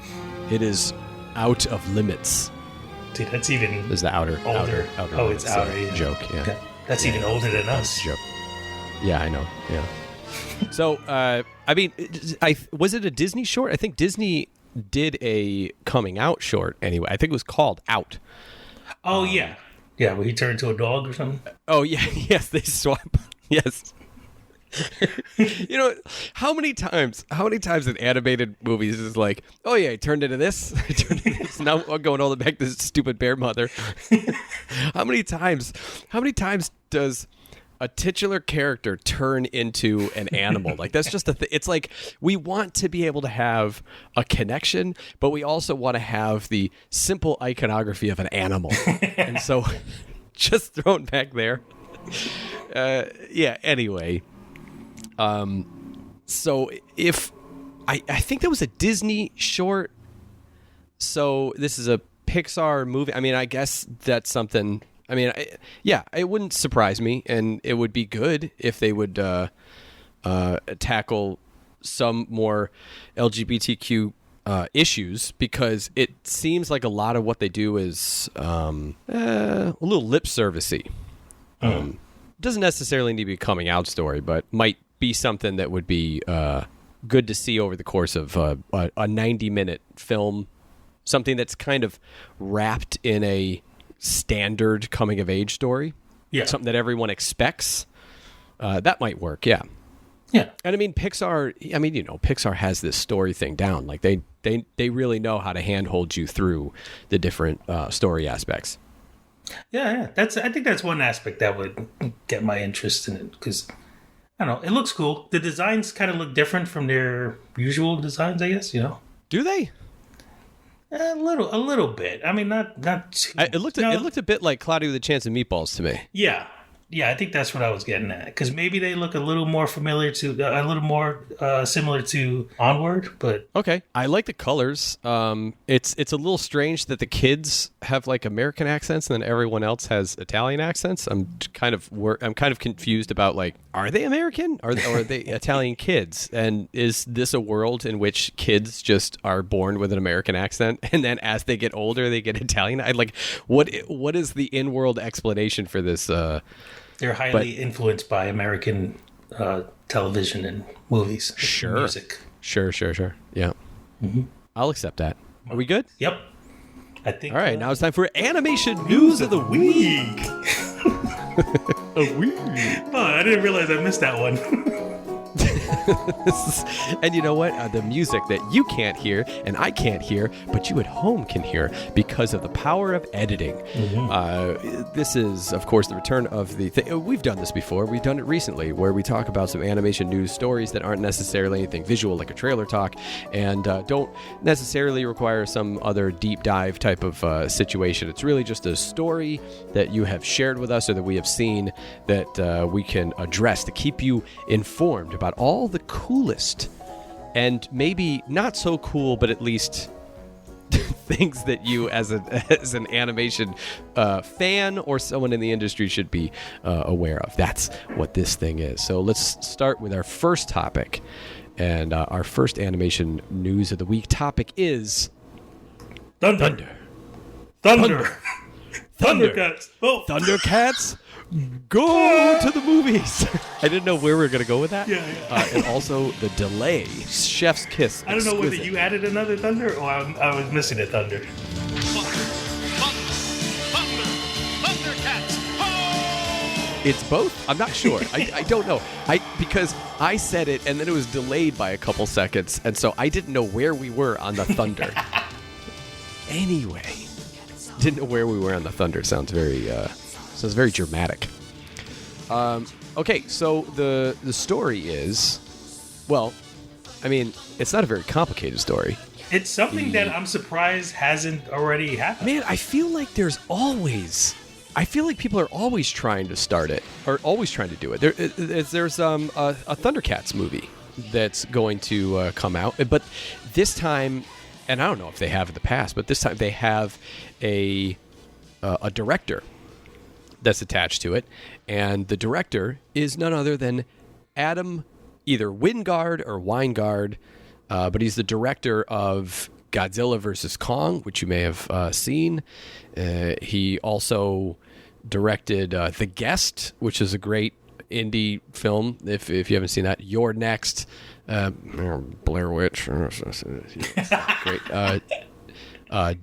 It is out of limits. Dude, that's even There's the outer. older. outer Oh, limits, it's outer. Yeah. joke. Yeah. That's even older than us. Joke. Yeah, I know. Yeah. So, I mean, was it a Disney short? I think Disney did a coming out short anyway. I think it was called Out. Oh, yeah. Yeah, where he turned into a dog or something. Oh, yeah. Yes, they swap. Yes. You know, how many times in animated movies is like, oh yeah, he turned into this, now I'm going all the way back to this stupid bear mother. How many times does a titular character turn into an animal? Like, that's just it's like, we want to be able to have a connection, but we also want to have the simple iconography of an animal. And so just thrown back there. Yeah, anyway. So if I think that was a Disney short, so this is a Pixar movie. I mean, I guess that's something. I mean, it wouldn't surprise me, and it would be good if they would tackle some more LGBTQ issues, because it seems like a lot of what they do is a little lip servicey. Doesn't necessarily need to be a coming out story, but might be something that would be good to see over the course of a 90-minute film, something that's kind of wrapped in a standard coming-of-age story, something that everyone expects. That might work, yeah. And I mean, Pixar has this story thing down. Like, they really know how to handhold you through the different story aspects. Yeah. I think that's one aspect that would get my interest in it, because I don't know, it looks cool. The designs kind of look different from their usual designs, I guess. Do they? A little bit. I mean, not too. It looked a bit like Cloudy with a Chance of Meatballs to me. Yeah, I think that's what I was getting at. Because maybe they look a little more similar to Onward, but okay. I like the colors. It's a little strange that the kids have like American accents and then everyone else has Italian accents. I'm kind of confused about, like, are they American or are they Italian kids? And is this a world in which kids just are born with an American accent and then as they get older they get Italian? What is the in-world explanation for this? They're highly influenced by American television and movies. Sure. Music. Sure. Yeah. Mm-hmm. I'll accept that. Are we good? Yep. I think. All right, now it's time for Animation News of the Week. Oh, I didn't realize I missed that one. And you know what? The music that you can't hear and I can't hear, but you at home can hear because of the power of editing. Mm-hmm. This is, of course, the return of we've done this before. We've done it recently, where we talk about some animation news stories that aren't necessarily anything visual, like a trailer talk, and don't necessarily require some other deep dive type of situation. It's really just a story that you have shared with us or that we have seen that we can address to keep you informed about all the coolest and maybe not so cool, but at least things that you as an animation fan or someone in the industry should be aware of. That's what this thing is. So let's start with our first topic. And our first animation news of the week topic is Thunder. Thundercats. Oh. Thundercats. Go to the movies. I didn't know where we were going to go with that. Yeah. And also the delay. Chef's kiss. I don't know whether you added another thunder or I was missing a thunder. Thundercats! Oh! It's both? I'm not sure. I don't know. Because I said it and then it was delayed by a couple seconds. And so I didn't know where we were on the thunder. Anyway. Didn't know where we were on the thunder. Sounds very dramatic. Okay, so the story is, well, I mean, it's not a very complicated story. It's something that I'm surprised hasn't already happened. Man, I feel like people are always trying to start it, or always trying to do it. There's a Thundercats movie that's going to come out, but this time and I don't know if they have in the past, but this time they have a director that's attached to it, and the director is none other than Adam, either Wingard or Weingard, but he's the director of Godzilla vs. Kong, which you may have seen. He also directed The Guest, which is a great indie film. If you haven't seen that, You're Next, Blair Witch, great.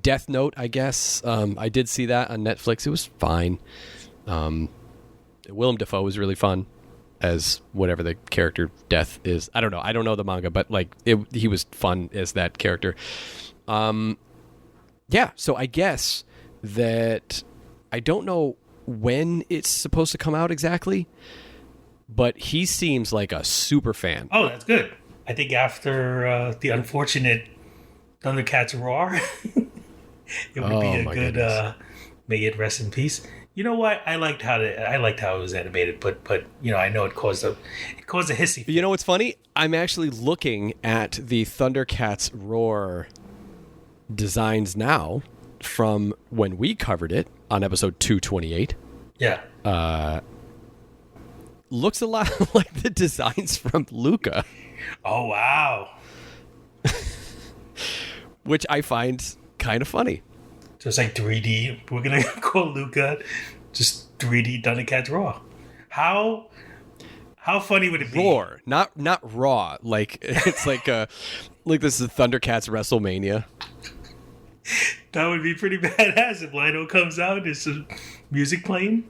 Death Note, I guess. I did see that on Netflix. It was fine. Willem Dafoe was really fun as whatever the character Death is. I don't know. I don't know the manga, but like he was fun as that character. Yeah. So I guess that I don't know when it's supposed to come out exactly, but he seems like a super fan. Oh, that's good. I think after the unfortunate Thundercats Roar, it would be a good. May it rest in peace. You know what? I liked how it was animated, but you know, I know it caused a hissy. You know what's funny? I'm actually looking at the Thundercats Roar designs now from when we covered it on episode 228. Yeah. Looks a lot like the designs from Luca. Oh wow. Which I find kind of funny. So it's like 3D. We're gonna call Luca just 3D Thundercats Raw. How funny would it be? Roar, not raw. Like it's like this is Thundercats WrestleMania. That would be pretty badass if Lino comes out. There's some music playing. And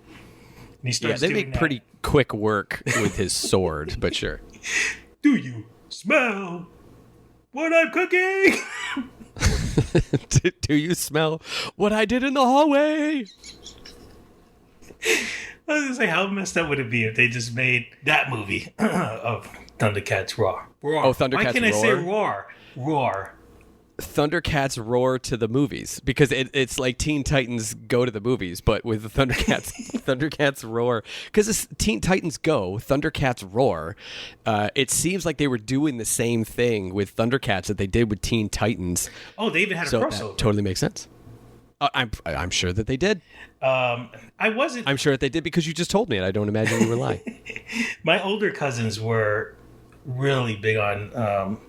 he starts they make pretty quick work with his sword, but sure. Do you smell what I'm cooking? Do you smell what I did in the hallway? I was gonna say, how messed up would it be if they just made that movie of Thundercats Roar? Roar. Oh, Thundercats Roar. Why can't I say Roar? Roar. Thundercats Roar to the movies, because it's like Teen Titans Go to the movies, but with the Thundercats, Thundercats Roar. Because it's Teen Titans Go, Thundercats Roar. It seems like they were doing the same thing with Thundercats that they did with Teen Titans. Oh, they even had a so crossover. That totally makes sense. I'm sure that they did. I wasn't. I'm sure that they did because you just told me, and I don't imagine you were lying. My older cousins were really big on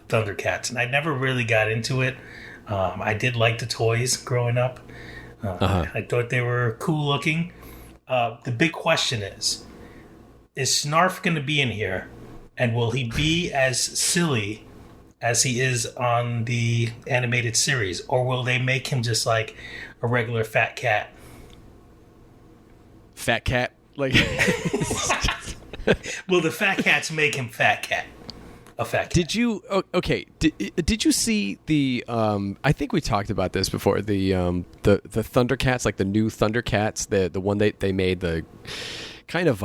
Thundercats, and I never really got into it. I did like the toys growing up. I thought they were cool looking. The big question is Snarf going to be in here, and will he be as silly as he is on the animated series, or will they make him just like a regular fat cat? Fat cat? Like Will the fat cats make him fat cat? A fat cat. Did you did you see the I think we talked about this before, the Thundercats, like the new Thundercats, the one they made, the kind of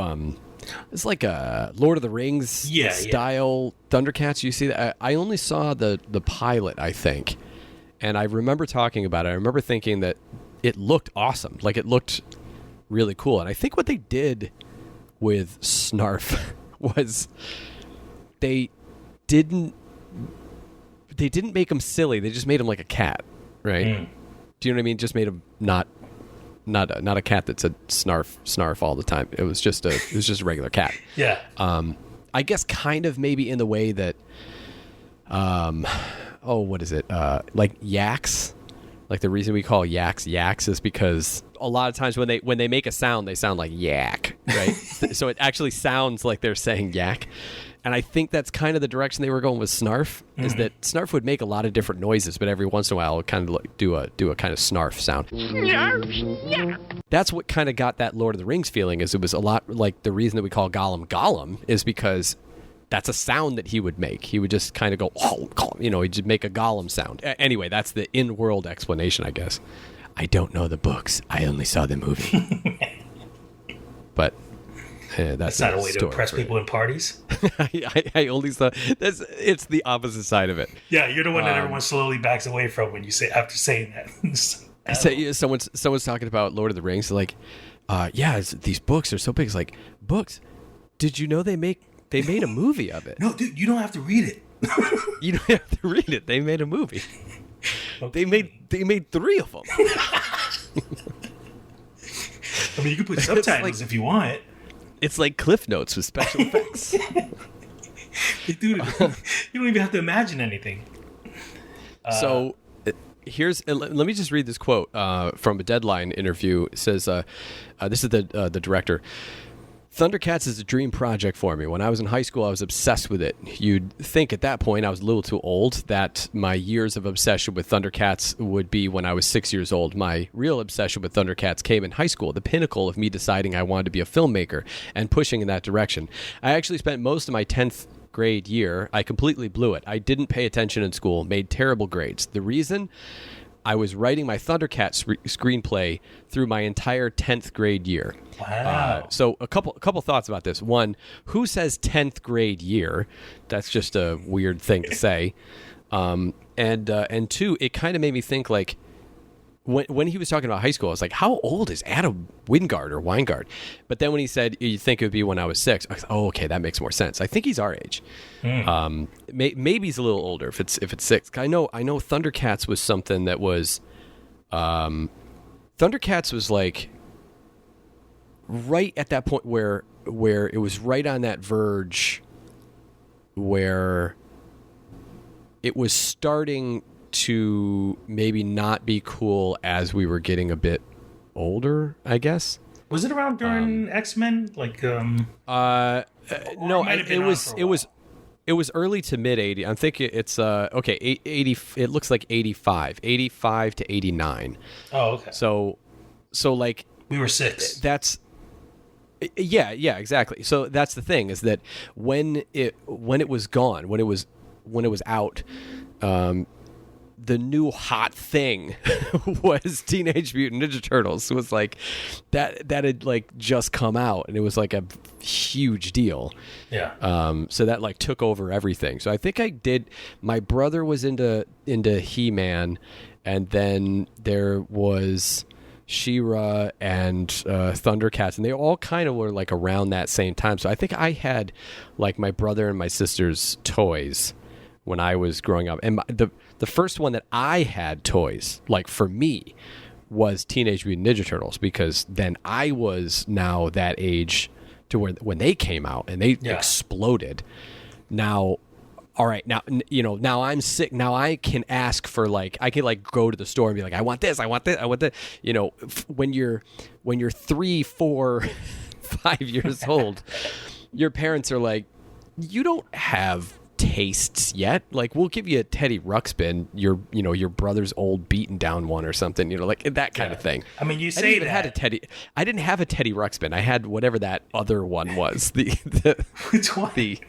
it's like a Lord of the Rings style Thundercats. You see that? I only saw the pilot, I think, and I remember talking about it. I remember thinking that it looked awesome, like it looked really cool. And I think what they did with Snarf was they didn't make him silly. They just made him like a cat, right? Do you know what I mean? Just made him not a cat that said snarf all the time. It was just a regular cat. Yeah. I guess kind of maybe in the way that what is it? Like yaks. Like the reason we call yaks is because a lot of times when they make a sound, they sound like yak, right? So it actually sounds like they're saying yak. And I think that's kind of the direction they were going with Snarf, is that Snarf would make a lot of different noises, but every once in a while it would kind of like do a kind of Snarf sound. That's what kind of got that Lord of the Rings feeling, is it was a lot like the reason that we call Gollum is because that's a sound that he would make. He would just kind of go, he'd just make a Gollum sound. Anyway, that's the in-world explanation, I guess. I don't know the books. I only saw the movie. But that's not a way to impress people in parties. I only saw it's the opposite side of it. Yeah, you're the one that everyone slowly backs away from when you say after saying that. Someone's talking about Lord of the Rings, like, these books are so big. It's like, books? Did you know they made a movie of it? No, dude, you don't have to read it. You don't have to read it. They made a movie. They made 3 of them. I mean, you can put subtitles if you want. It's like Cliff Notes with special effects. Dude, you don't even have to imagine anything. So let me just read this quote from a Deadline interview. It says, this is the director. Thundercats is a dream project for me. When I was in high school, I was obsessed with it. You'd think at that point I was a little too old, that my years of obsession with Thundercats would be when I was 6 years old. My real obsession with Thundercats came in high school, the pinnacle of me deciding I wanted to be a filmmaker and pushing in that direction. I actually spent most of my 10th grade year, I completely blew it. I didn't pay attention in school, made terrible grades. The reason? I was writing my Thundercats screenplay through my entire 10th grade year. Wow. So a couple thoughts about this. One, who says 10th grade year? That's just a weird thing to say. And two, it kind of made me think, like, when he was talking about high school, I was like, how old is Adam Weingard? But then when he said, you think it would be when I was 6, I was like, oh, okay, that makes more sense. I think he's our age. Maybe he's a little older if it's 6. I know Thundercats was something that was, Thundercats was like right at that point where it was right on that verge where it was starting to maybe not be cool as we were getting a bit older, I guess. Was it around during X-Men? Like, no, it was early to mid 80s. I'm thinking it's 80. It looks like 85 to 89. Oh, okay. So like we were 6. That's yeah, exactly. So that's the thing, is that when it was gone, when it was out, the new hot thing was Teenage Mutant Ninja Turtles. It was like that had like just come out, and it was like a huge deal. Yeah. So that like took over everything. So I think my brother was into He-Man, and then there was She-Ra and Thundercats, and they all kind of were like around that same time. So I think I had like my brother and my sister's toys when I was growing up. And the first one that I had toys, like for me, was Teenage Mutant Ninja Turtles, because then I was now that age to where when they came out and they exploded. Now, all right, now I'm sick. Now I can ask for I can go to the store and be like, I want this, I want that. When you're 3, 4, 5 years old, your parents are like, you don't have tastes yet. Like, we'll give you a Teddy Ruxpin, your brother's old beaten down one or something, like that kind of thing. I mean, you I say didn't even I didn't have a Teddy Ruxpin. I had whatever that other one was. Which one? The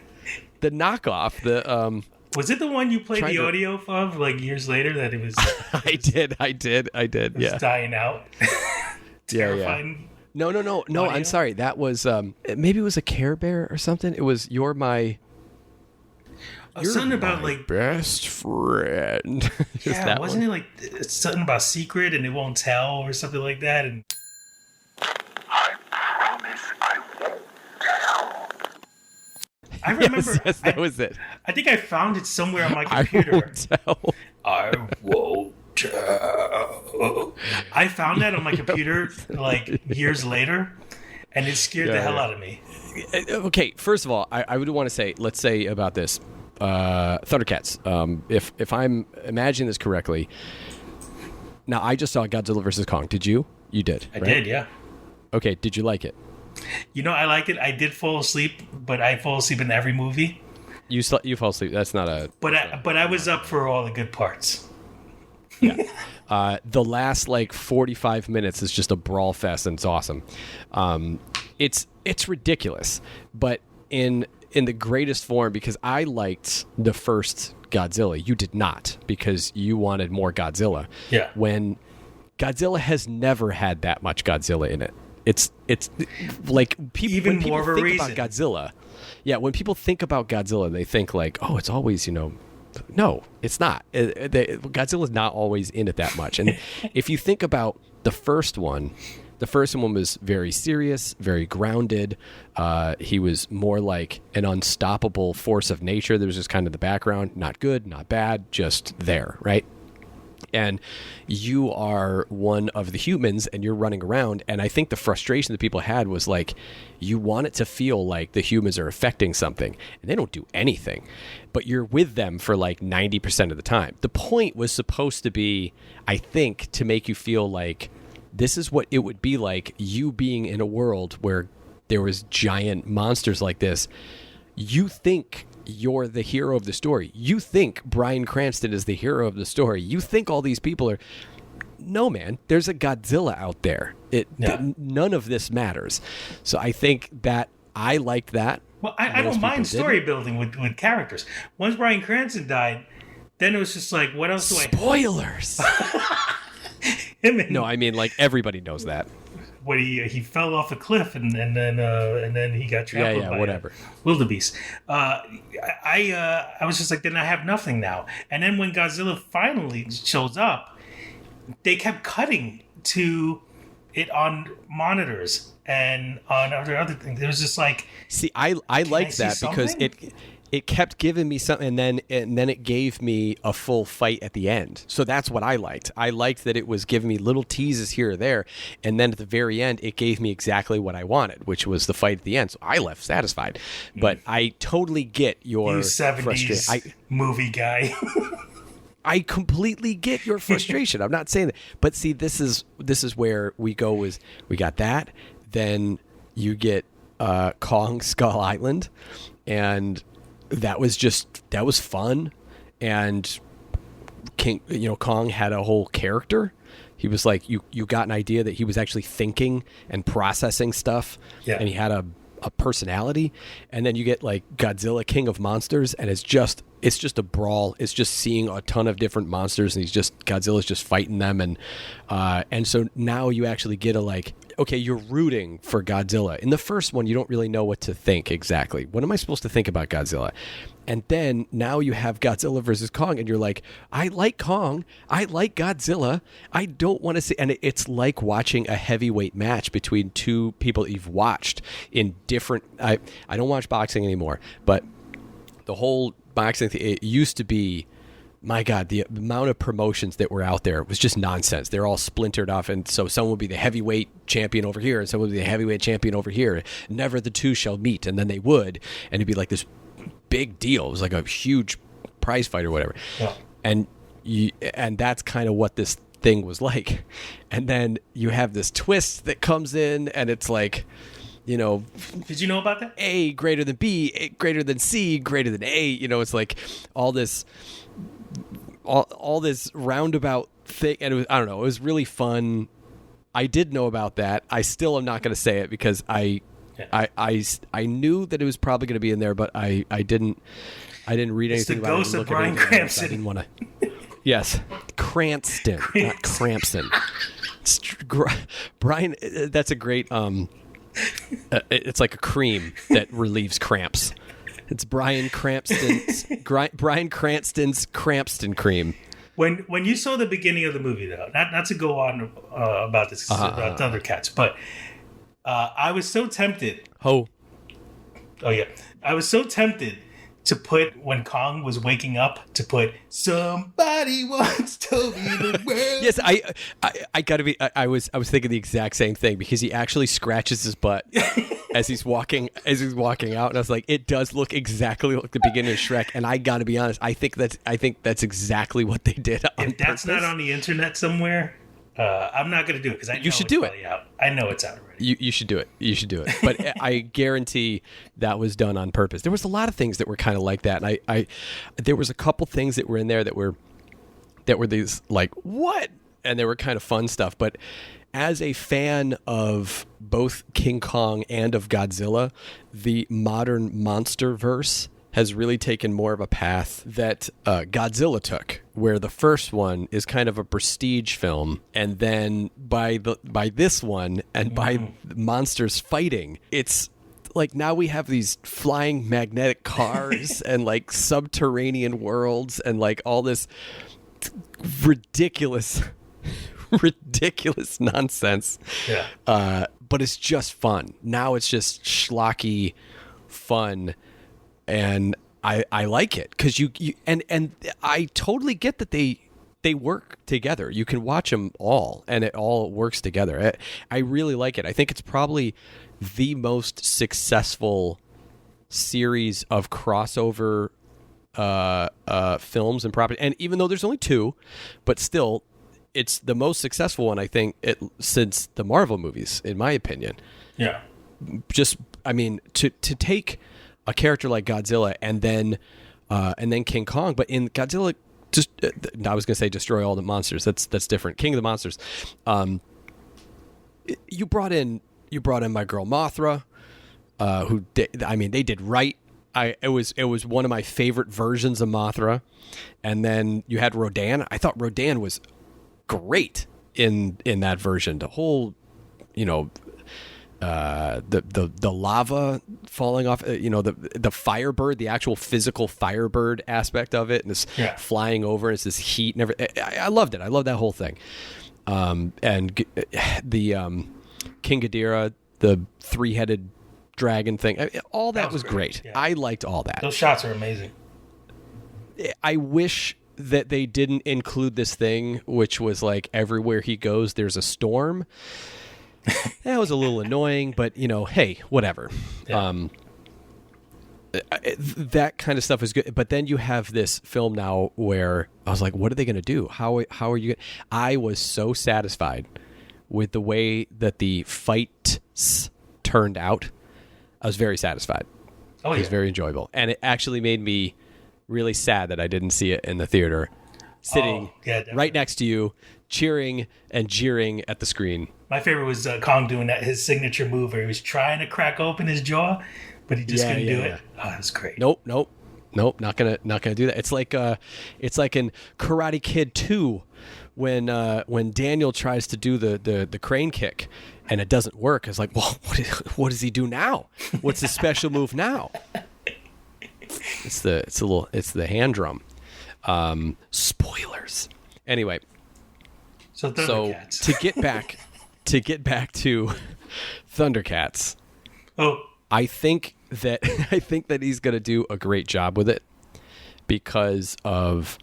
knockoff. Was it the one you played the audio of like years later that it was? I did. It was dying out. Terrifying. No. Audio? I'm sorry. That was maybe it was a Care Bear or something. It was You're something about like best friend. Yeah, wasn't it like something about secret and it won't tell or something like that? And I promise I won't tell. I remember. Yes, that was it. I think I found it somewhere on my computer. I won't tell. I found that on my computer like years later, and it scared the hell out of me. Okay, first of all, I would want to say, let's say about this. Thundercats. If I'm imagining this correctly, now I just saw Godzilla vs. Kong. Did you? You did. I did, yeah. Okay. Did you like it? I liked it. I did fall asleep, but I fall asleep in every movie. You fall asleep. That's not a. But I was up for all the good parts. Yeah. The last 45 minutes is just a brawl fest, and it's awesome. It's ridiculous, but in the greatest form, because I liked the first Godzilla. You did not, because you wanted more Godzilla. Yeah. When Godzilla has never had that much Godzilla in it. It's like people, even when people more of a think reason. about Godzilla. Yeah, when people think about Godzilla, they think oh, it's always, no, it's not. Godzilla's not always in it that much. And if you think about the first one was very serious, very grounded. He was more like an unstoppable force of nature. There was just kind of the background, not good, not bad, just there, right? and you are one of the humans and you're running around. And I think the frustration that people had was like, you want it to feel like the humans are affecting something and they don't do anything, but you're with them for like 90% of the time. The point was supposed to be, I think, to make you feel like this is what it would be like, you being in a world where there was giant monsters like this. You think you're the hero of the story. You think Bryan Cranston is the hero of the story. You think all these people are... No, man. There's a Godzilla out there. None of this matters. So I think that I liked that. Well, I don't mind story building with characters. Once Bryan Cranston died, then it was just like, what else do I... Spoilers! No, I mean, like, everybody knows that. When he fell off a cliff and then he got trampled by whatever wildebeest. I was just like, then I have nothing now. And then when Godzilla finally shows up, they kept cutting to it on monitors and on other things. It was just like, see, I liked that because it kept giving me something, and then it gave me a full fight at the end. So that's what I liked. I liked that it was giving me little teases here or there, and then at the very end, it gave me exactly what I wanted, which was the fight at the end. So I left satisfied. But I totally get your 70s movie guy. I completely get your frustration. I'm not saying that, but see, this is where we go. Is we got that, then you get Kong Skull Island, and that was fun. And Kong had a whole character. He was like, you got an idea that he was actually thinking and processing stuff, and he had a personality. And then you get like Godzilla, King of Monsters, and it's just a brawl. It's just seeing a ton of different monsters, and Godzilla's just fighting them, and so now you actually get okay, you're rooting for Godzilla. In the first one, you don't really know what to think exactly. What am I supposed to think about Godzilla? And then now you have Godzilla versus Kong, and you're like, I like Kong. I like Godzilla. I don't want to see... And it's like watching a heavyweight match between two people that you've watched in different... I don't watch boxing anymore, but the whole boxing thing, it used to be... My God, the amount of promotions that were out there was just nonsense. They're all splintered off, and so someone would be the heavyweight champion over here, and someone would be the heavyweight champion over here. Never the two shall meet, and then they would, and it'd be like this big deal. It was like a huge prize fight or whatever. Yeah. And that's kind of what this thing was like. And then you have this twist that comes in, and it's like... Did you know about that? A greater than B, A greater than C, greater than A. It's like all this roundabout thing, and I don't know. It was really fun. I did know about that. I still am not going to say it because I knew that it was probably going to be in there, but I didn't read anything about it. It's the ghost of Bryan Cranston. I didn't want to. Yes, Cranston, not Crampson. Brian. That's a great. It's like a cream that relieves cramps. It's Bryan Cranston's Crampston cream. When you saw the beginning of the movie, though, not to go on about this about Thundercats, but I was so tempted. Oh yeah, I was so tempted to put, when Kong was waking up, to put "Somebody Once Told Me the World." Yes, I gotta be. I was thinking the exact same thing, because he actually scratches his butt as he's walking out, and I was like, it does look exactly like the beginning of Shrek. And I gotta be honest, I think that's exactly what they did. If that's not on the internet somewhere, I'm not gonna do it, because I know you should do it. Out. I know it's out already. You should do it. You should do it. But I guarantee that was done on purpose. There was a lot of things that were kind of like that, and I there was a couple things that were in there that were these like, what? And they were kind of fun stuff. But as a fan of both King Kong and of Godzilla, the modern monsterverse has really taken more of a path that Godzilla took, where the first one is kind of a prestige film, and then by this one and by monsters fighting, it's like now we have these flying magnetic cars and like subterranean worlds and like all this ridiculous nonsense. Yeah. But it's just fun. Now it's just schlocky fun. And I like it because you and I totally get that they they work together. You can watch them all, and it all works together. I really like it. I think it's probably the most successful series of crossover films and property. And even though there's only 2, but still, it's the most successful one, I think, since the Marvel movies, in my opinion. Yeah. Just, I mean, to take a character like Godzilla and then King Kong, but in Godzilla, just I was going to say destroy all the monsters. That's different. King of the Monsters. You brought in my girl Mothra, they did right. It was one of my favorite versions of Mothra, and then you had Rodan. I thought Rodan was great in that version. The whole, the lava falling off, the Firebird, the actual physical Firebird aspect of it, and this flying over, and it's this heat and everything. I loved it. I loved that whole thing. And the King Ghidorah, the 3-headed dragon thing, all that was great. Yeah. I liked all that. Those shots are amazing. I wish that they didn't include this thing, which was like everywhere he goes, there's a storm. That was a little annoying, but hey, whatever. Yeah. That kind of stuff is good. But then you have this film now where I was like, what are they going to do? How are you? I was so satisfied with the way that the fights turned out. I was very satisfied. Oh, yeah. It was very enjoyable. And it actually made me really sad that I didn't see it in the theater, sitting right next to you, cheering and jeering at the screen. My favorite was Kong doing his signature move where he was trying to crack open his jaw, but he just couldn't do it. Oh, that was great. Nope, not gonna do that. It's like in Karate Kid 2 when Daniel tries to do the crane kick and it doesn't work. It's like, well, what does he do now? What's the special move now? It's the hand drum. Spoilers. Anyway, so to get back to Thundercats. Oh, I think that he's going to do a great job with it because of,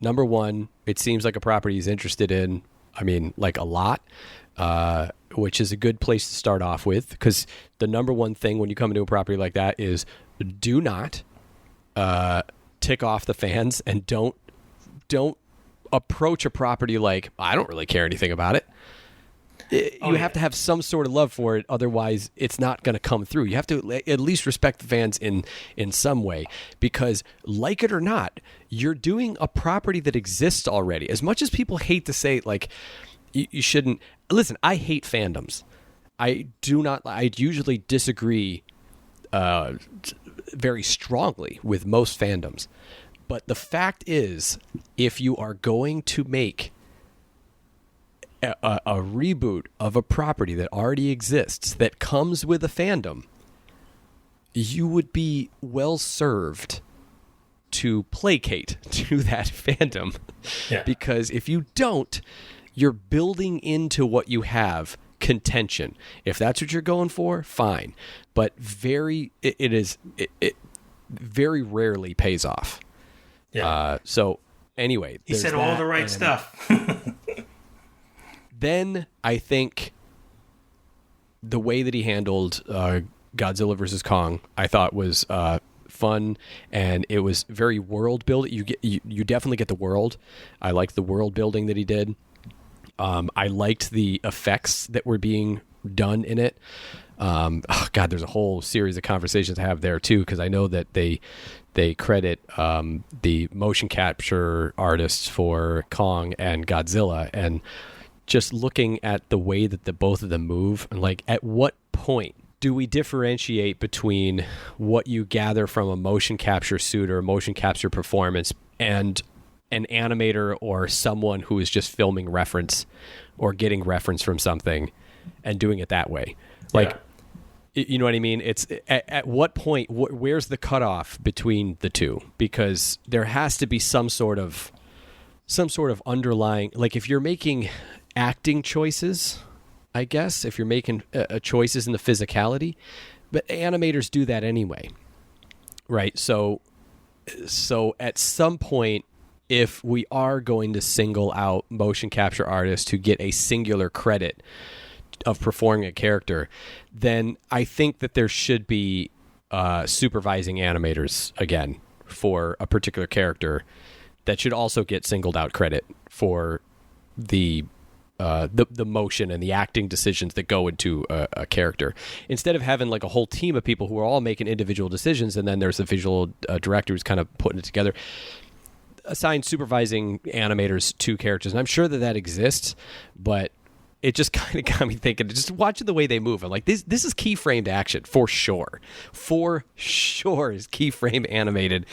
number one, it seems like a property he's interested in. I mean, like a lot, which is a good place to start off with, because the number one thing when you come into a property like that is do not tick off the fans, and don't approach a property like, I don't really care anything about it. You have to have some sort of love for it, otherwise it's not going to come through. You have to at least respect the fans in some way, because like it or not, you're doing a property that exists already. As much as people hate to say, like, you shouldn't listen. I hate fandoms. I usually disagree very strongly with most fandoms, but the fact is, if you are going to make a reboot of a property that already exists that comes with a fandom, you would be well served to placate to that fandom. Yeah. Because if you don't, you're building into what you have contention. If that's what you're going for, fine, but it very rarely pays off. Yeah. So anyway, he said all the right stuff. Then I think the way that he handled Godzilla versus Kong, I thought was fun, and it was very world building. You definitely get the world. I liked the world building that he did. I liked the effects that were being done in it. There's a whole series of conversations to have there too, because I know that they credit the motion capture artists for Kong and Godzilla, and just looking at the way that the both of them move, and like, at what point do we differentiate between what you gather from a motion capture suit or a motion capture performance and an animator or someone who is just filming reference or getting reference from something and doing it that way? Like, you know what I mean? It's at what point, where's the cutoff between the two? Because there has to be some sort of underlying, like, if you're making acting choices, I guess, if you're making choices in the physicality, but animators do that anyway, right? So at some point if we are going to single out motion capture artists who get a singular credit of performing a character, then I think that there should be supervising animators again for a particular character that should also get singled out credit for the motion and the acting decisions that go into a character, instead of having like a whole team of people who are all making individual decisions, and then there's a visual director who's kind of putting it together. Assign supervising animators to characters, and I'm sure that exists, but it just kind of got me thinking, just watching the way they move. I'm like, this is keyframed action for sure. For sure is keyframe animated.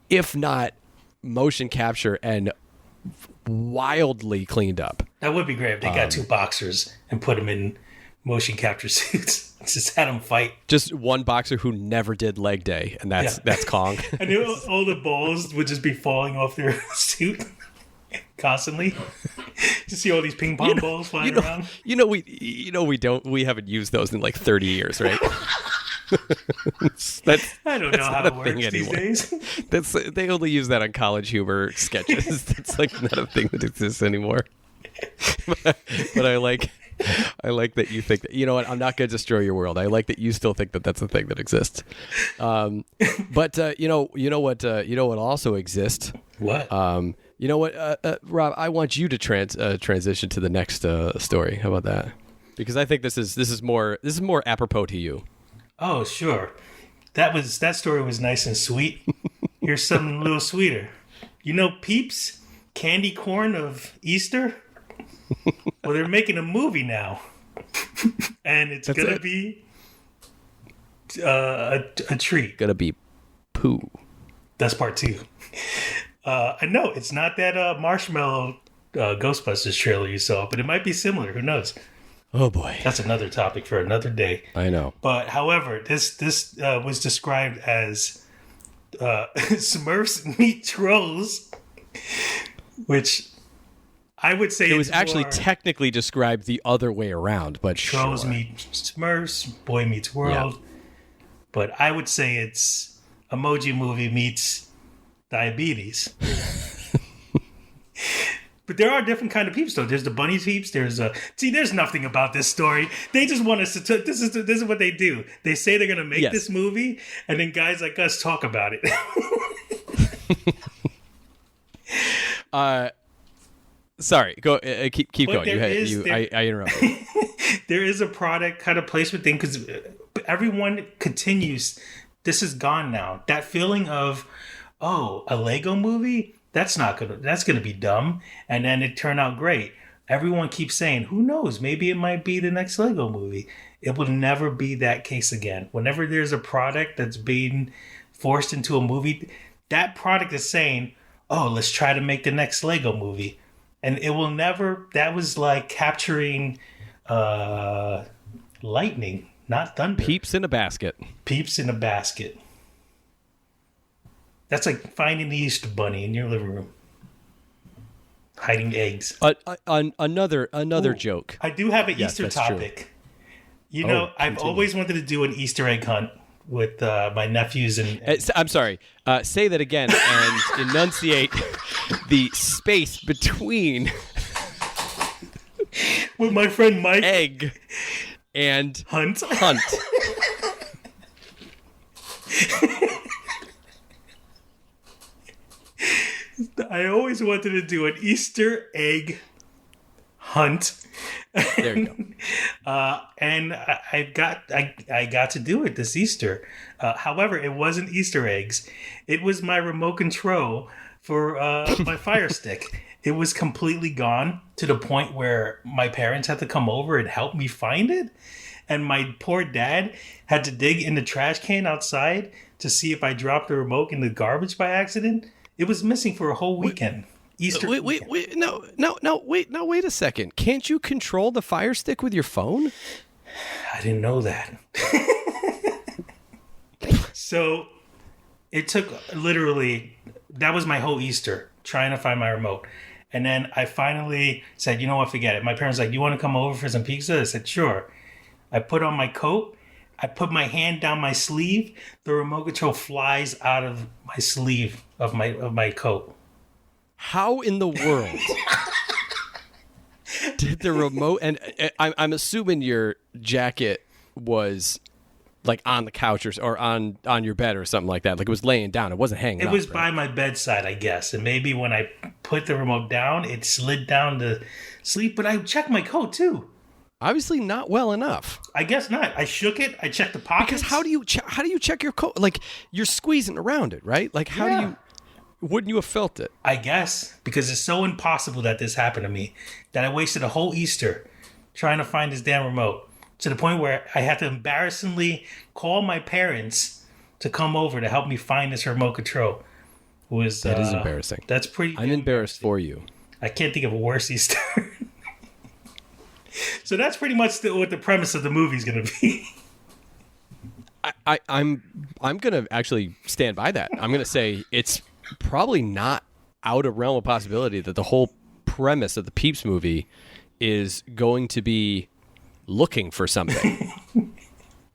If not motion capture and wildly cleaned up. That would be great if they got two boxers and put them in motion capture suits. Just had them fight. Just one boxer who never did leg day, and that's Kong. I knew all the balls would just be falling off their suit constantly. To see all these ping pong balls flying around. We haven't used those in like 30 years, right? I don't know how it works these days. They only use that on College Humor sketches. That's like not a thing that exists anymore. But I like that you think that. You know what? I'm not going to destroy your world. I like that you still think that that's a thing that exists. But you know what also exists. What? You know what, Rob? I want you to transition to the next story. How about that? Because I think this is more apropos to you. Oh, sure. That story was nice and sweet. Here's something a little sweeter. You know Peeps, candy corn of Easter? Well, they're making a movie now. And it's going to be a treat. Going to be poo. That's part 2. I know, it's not that Marshmallow Ghostbusters trailer you saw, but it might be similar. Who knows? Oh, boy. That's another topic for another day. I know. But, however, this was described as Smurfs meet Trolls, which I would say it was actually technically described the other way around, but Trolls sure. meet Smurfs, Boy Meets World. Yeah. But I would say it's Emoji Movie meets diabetes. But there are different kind of Peeps, though. There's the bunny Peeps. There's nothing about this story. They just want us to. This is what they do. They say they're going to make this movie, and then guys like us talk about it. Sorry. Go. Keep going. I interrupted. There is a product kind of placement thing because everyone continues. This is gone now. That feeling of, oh, a Lego movie. That's gonna be dumb, and then it turned out great. Everyone keeps saying, who knows, maybe it might be the next Lego movie. It will never be that case again. Whenever there's a product that's being forced into a movie, that product is saying, oh, let's try to make the next Lego movie. And it will never, that was like capturing lightning, not thunder. Peeps in a basket. Peeps in a basket. That's like finding the Easter bunny in your living room, hiding eggs. Another joke. I do have an Easter topic. True. You know, I've always wanted to do an Easter egg hunt with my nephews and I'm sorry. Say that again and enunciate the space between with my friend Mike. Egg and hunt. I always wanted to do an Easter egg hunt. There you go. And I got to do it this Easter. However, it wasn't Easter eggs. It was my remote control for my Fire Stick. It was completely gone to the point where my parents had to come over and help me find it. And my poor dad had to dig in the trash can outside to see if I dropped the remote in the garbage by accident. It was missing for a whole weekend. Easter. Wait, wait a second. Can't you control the Fire Stick with your phone? I didn't know that. So it took literally, that was my whole Easter, trying to find my remote. And then I finally said, you know what, forget it. My parents were like, you want to come over for some pizza? I said, sure. I put on my coat. I put my hand down my sleeve. The remote control flies out of my sleeve of my coat. How in the world did the remote? And I'm assuming your jacket was like on the couch or on your bed or something like that. Like it was laying down. It wasn't hanging. It was by my bedside, I guess. And maybe when I put the remote down, it slid down to sleep. But I checked my coat too. Obviously not well enough. I guess not. I shook it. I checked the pockets. Because how do you check your coat? Like you're squeezing around it, right? Like how do you? Wouldn't you have felt it? I guess because it's so impossible that this happened to me that I wasted a whole Easter trying to find this damn remote to the point where I had to embarrassingly call my parents to come over to help me find this remote control. That is embarrassing. That's pretty. I'm embarrassed for you. I can't think of a worse Easter. So that's pretty much what the premise of the movie is going to be. I'm going to actually stand by that. I'm going to say it's probably not out of realm of possibility that the whole premise of the Peeps movie is going to be looking for something.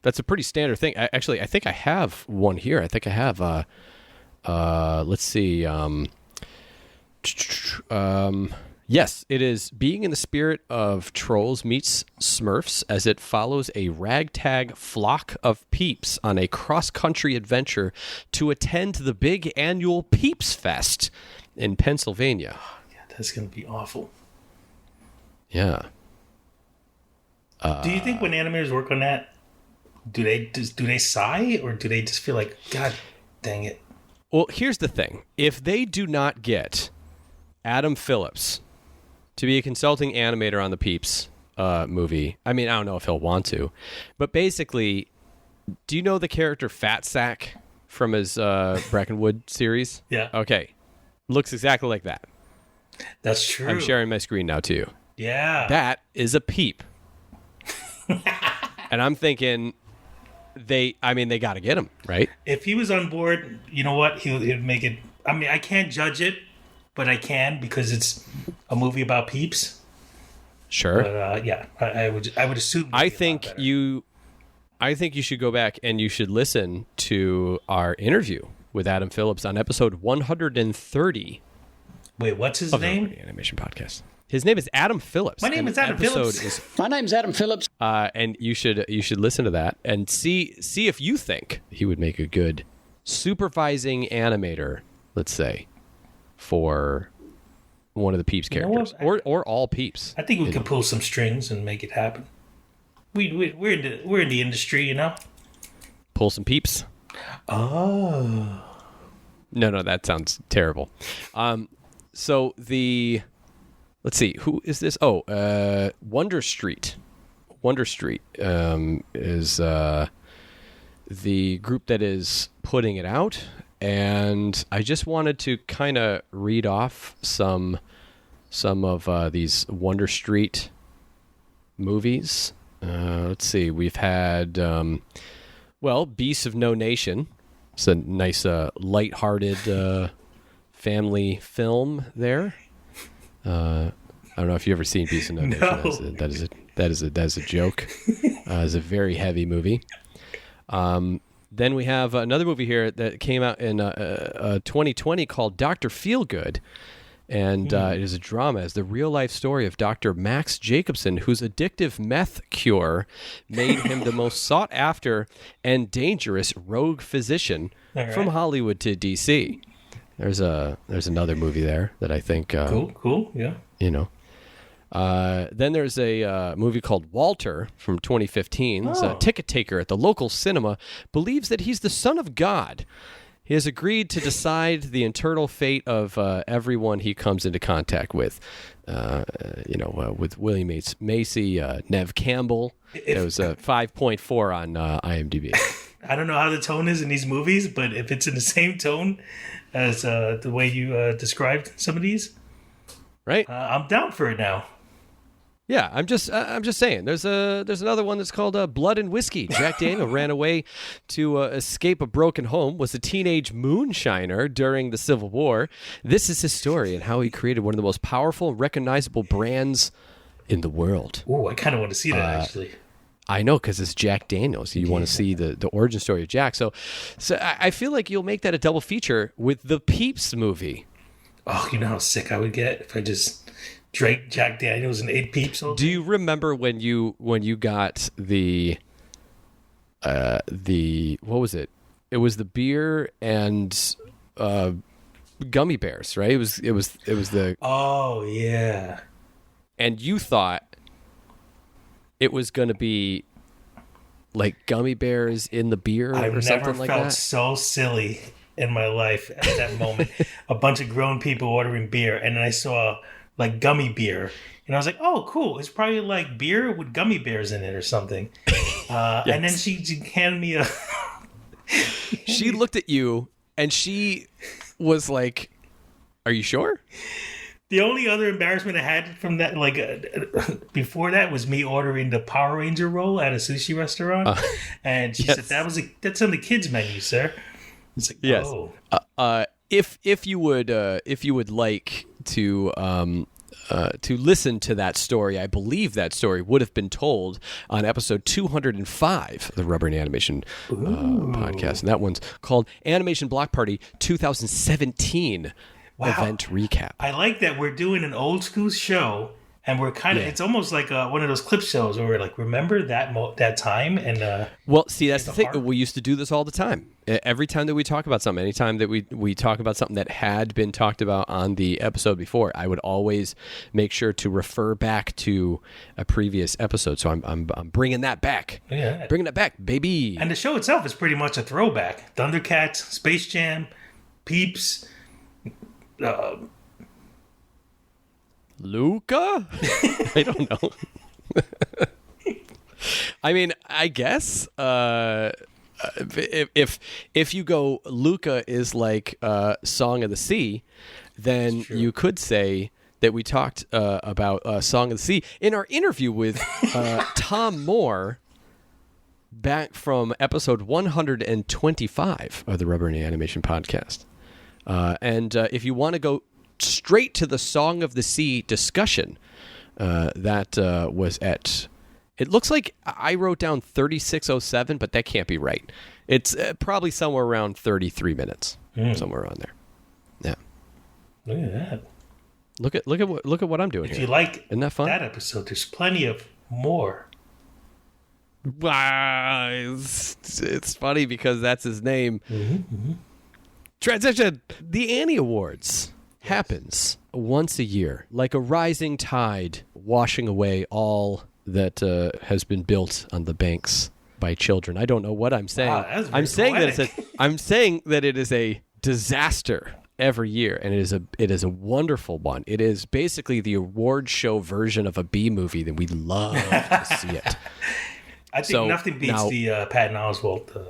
That's a pretty standard thing. I think I have one here. I think I have. Let's see. Yes, it is Being in the Spirit of Trolls Meets Smurfs as it follows a ragtag flock of Peeps on a cross-country adventure to attend the big annual Peeps Fest in Pennsylvania. Yeah, that's going to be awful. Yeah. Do you think when animators work on that, do they sigh or do they just feel like, God dang it? Well, here's the thing. If they do not get Adam Phillips to be a consulting animator on the Peeps movie, I mean, I don't know if he'll want to, but basically, do you know the character Fat Sack from his Brackenwood series? Yeah. Okay. Looks exactly like that. That's true. I'm sharing my screen now, too. Yeah. That is a Peep. And I'm thinking they got to get him, right? If he was on board, you know what? He'd make it. I mean, I can't judge it, but I can because it's a movie about Peeps. Sure. But yeah, I would assume. I think you should go back and you should listen to our interview with Adam Phillips on episode 130. Wait, what's his name? The Animation Podcast. His name is Adam Phillips. My name is Adam Phillips. My name's Adam Phillips. And you should listen to that and see if you think he would make a good supervising animator, let's say, for one of the Peeps characters, or all Peeps. I think we could pull some strings and make it happen. We're in the industry, you know. Pull some Peeps. Oh. No, that sounds terrible. So let's see, who is this? Oh, Wonder Street. Wonder Street is the group that is putting it out. And I just wanted to kind of read off some of these Wonder Street movies. Let's see. We've had, Beasts of No Nation. It's a nice, lighthearted family film there. I don't know if you've ever seen Beasts of No Nation. That is a joke. It's a very heavy movie. Then we have another movie here that came out in 2020 called Dr. Feelgood. And it is a drama. It's the real-life story of Dr. Max Jacobson, whose addictive meth cure made him the most sought-after and dangerous rogue physician from Hollywood to D.C. There's another movie there that I think... cool, yeah. You know. Then there's a movie called Walter from 2015. It's a ticket taker at the local cinema believes that he's the son of God. He has agreed to decide the eternal fate of everyone he comes into contact with. With William H. Macy, Nev Campbell. It was a 5.4 on IMDb. I don't know how the tone is in these movies, but if it's in the same tone as the way you described some of these, right? I'm down for it now. Yeah, I'm just saying. There's another one that's called Blood and Whiskey. Jack Daniel ran away to escape a broken home, was a teenage moonshiner during the Civil War. This is his story and how he created one of the most powerful and recognizable brands in the world. Oh, I kind of want to see that actually. I know, because it's Jack Daniels. You want to see the origin story of Jack. So I feel like you'll make that a double feature with the Peeps movie. Oh, you know how sick I would get if I just drank Jack Daniels and ate Peeps. Do you remember when you got the what was it? It was the beer and gummy bears, right? It was the Oh yeah. And you thought it was going to be like gummy bears in the beer I've or something never like felt that. so silly in my life at that moment. A bunch of grown people ordering beer, and then I saw like gummy beer, and I was like, "Oh, cool! It's probably like beer with gummy bears in it or something." And then she handed me a. She looked at you and she was like, "Are you sure?" The only other embarrassment I had from that, like before that, was me ordering the Power Ranger roll at a sushi restaurant, and she said that's on the kids menu, sir. It's like, yes. Oh. If you would like to listen to that story, I believe that story would have been told on episode 205 of the Rubber and Animation podcast, and that one's called Animation Block Party 2017 event recap. I like that we're doing an old school show, and we're kind of it's almost like one of those clip shows where we're like, remember that time? And well, see, that's the thing. We used to do this all the time. Every time that we talk about something, anytime that we talk about something that had been talked about on the episode before, I would always make sure to refer back to a previous episode. So I'm bringing that back. Yeah. Bringing it back, baby. And the show itself is pretty much a throwback. Thundercats, Space Jam, Peeps, Luca? I don't know. I mean, I guess if you go Luca is like Song of the Sea, then you could say that we talked about Song of the Sea in our interview with Tom Moore back from episode 125 of the Rubber and Animation podcast. And if you want to go straight to the Song of the Sea discussion, that was at... It looks like I wrote down 3607, but that can't be right. It's probably somewhere around 33 minutes, somewhere around there. Yeah. Look at that. Look at what I'm doing If here. you like Isn't that fun? that episode, there's plenty of more. It's funny because that's his name. Transition. The Annie Awards happens once a year, like a rising tide washing away all that has been built on the banks by children. I don't know what I'm saying. Wow, that's very I'm saying poetic. I'm saying that it is a disaster every year, and it is a wonderful one. It is basically the award show version of a B movie, that we love to see it. I think nothing beats the Patton Oswalt.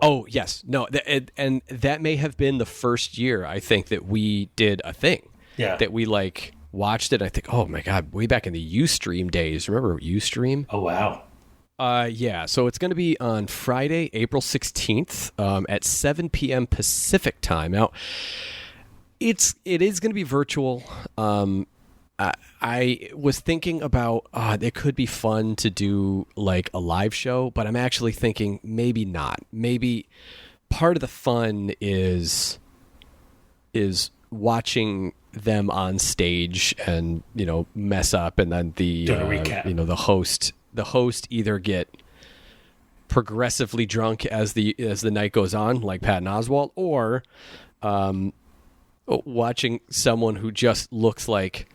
Oh, yes. No, and that may have been the first year, I think, that we did a thing. Yeah. That we, watched it. I think, oh, my God, way back in the Ustream days. Remember Ustream? Oh, wow. Yeah, so it's going to be on Friday, April 16th at 7 p.m. Pacific time. Now, it is going to be virtual. I was thinking about it could be fun to do like a live show, but I'm actually thinking maybe not. Maybe part of the fun is watching them on stage and mess up, and then the host either get progressively drunk as the night goes on, like Patton Oswalt, or watching someone who just looks like,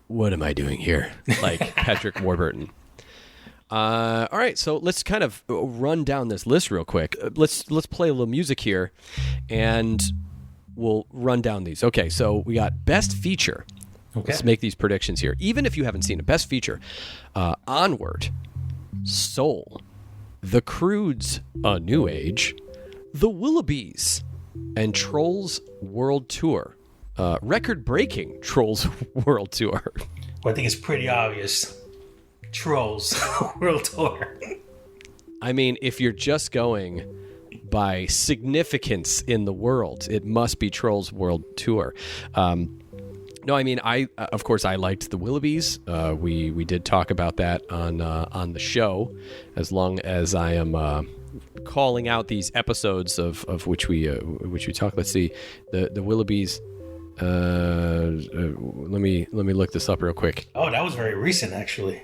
what am I doing here? Like Patrick Warburton. All right, so let's kind of run down this list real quick. Let's play a little music here, and we'll run down these. Okay, so we got Best Feature. Okay. Let's make these predictions here. Even if you haven't seen it, Best Feature, Onward, Soul, The Croods, A New Age, The Willoughbys, and Trolls World Tour. Record-breaking Trolls World Tour. Well, I think it's pretty obvious. Trolls World Tour. I mean, if you're just going by significance in the world, it must be Trolls World Tour. No, I mean, of course I liked the Willoughbys. We did talk about that on the show. As long as I am calling out these episodes of which we talk. Let's see, the Willoughbys. Let me look this up real quick. Oh, that was very recent, actually.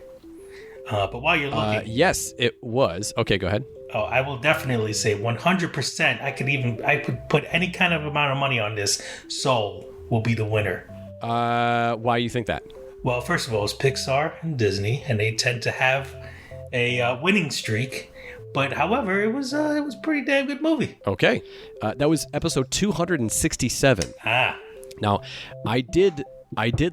But while you're looking, Yes, it was. Okay, go ahead. oh, I will definitely say 100%. I could put any kind of amount of money on this. Soul will be the winner. Why you think that? Well, first of all, it's Pixar and Disney, and they tend to have a winning streak. But however, it was a pretty damn good movie. Okay, that was episode 267. Ah, Now, I did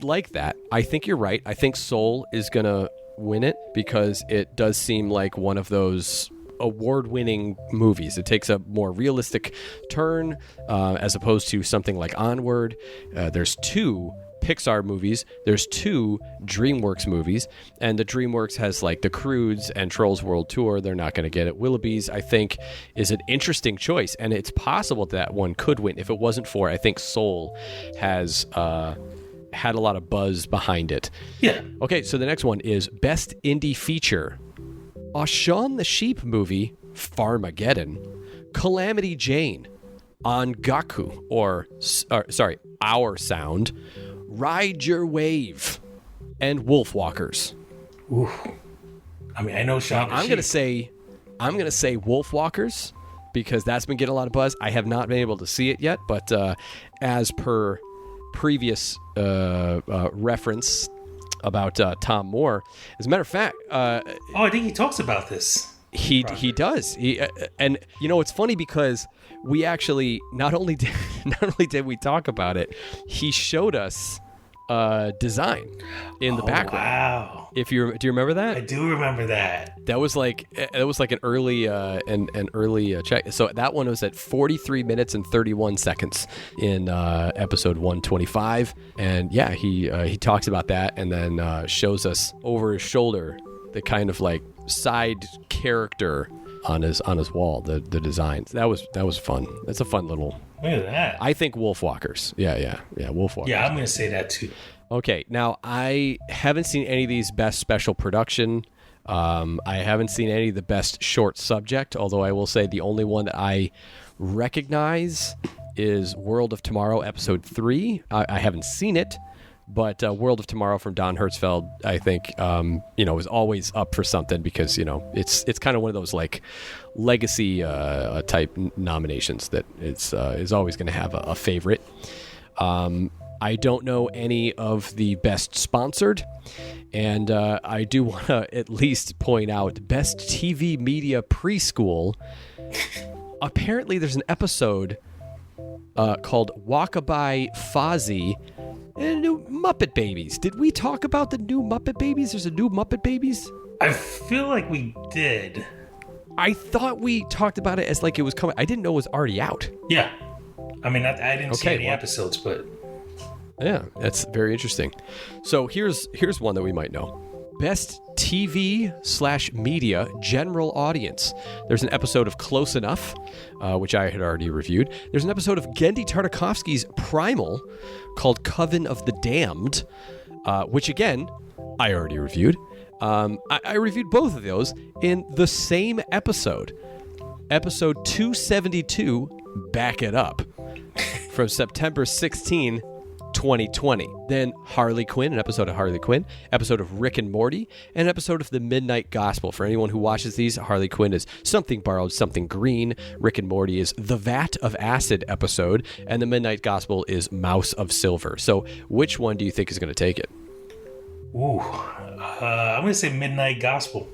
like that. I think you're right. I think Soul is gonna win it because it does seem like one of those award-winning movies. It takes a more realistic turn as opposed to something like Onward. There's 2 Pixar movies, there's 2 DreamWorks movies, and the DreamWorks has like the Croods and Trolls World Tour. They're not going to get it. Willoughby's, I think, is an interesting choice, and it's possible that one could win if it wasn't for, I think Soul has had a lot of buzz behind it. yeah. Okay, so the next one is Best Indie Feature. A Shaun the Sheep movie, Farmageddon, Calamity Jane, Ongaku, Our Sound, Ride Your Wave, and Wolfwalkers. Ooh. I mean, I know Shaun. I'm gonna say Wolfwalkers because that's been getting a lot of buzz. I have not been able to see it yet, but as per previous reference about Tom Moore, as a matter of fact, I think he talks about this. he does. And you know it's funny because we actually not only did we talk about it, he showed us design in the background. Wow. Do you remember that? I do remember that. That was like an early check. So that one was at 43 minutes and 31 seconds in episode 125, and yeah, he talks about that and then shows us over his shoulder the kind of like side character on his wall, the designs. That was fun. That's a fun little. Look at that. I think Wolfwalkers. Yeah, Wolfwalkers. Yeah, I'm gonna say that too. Okay, now I haven't seen any of these best special production. I haven't seen any of the best short subject, although I will say the only one that I recognize is World of Tomorrow, Episode 3. I haven't seen it, but World of Tomorrow from Don Hertzfeld, I think, is always up for something because, it's kind of one of those, like, legacy type nominations that is always going to have a favorite. I don't know any of the best sponsored, and I do want to at least point out Best TV Media Preschool. Apparently, there's an episode called Walkabout Fozzie and New Muppet Babies. Did we talk about the new Muppet Babies? There's a new Muppet Babies? I feel like we did. I thought we talked about it as like it was coming. I didn't know it was already out. Yeah. I mean, I didn't see any well, episodes, but... Yeah, that's very interesting. So here's one that we might know. Best TV/media general audience. There's an episode of Close Enough, which I had already reviewed. There's an episode of Gendy Tartakovsky's Primal called Coven of the Damned, which again, I already reviewed. I reviewed both of those in the same episode. Episode 272, Back It Up, from September 16, 2020. Then Harley Quinn, an episode of Harley Quinn, episode of Rick and Morty, and an episode of The Midnight Gospel. For anyone who watches these, Harley Quinn is Something Borrowed, Something Green. Rick and Morty is The Vat of Acid episode, and The Midnight Gospel is Mouse of Silver. So which one do you think is going to take it? Ooh, I'm gonna say Midnight Gospel.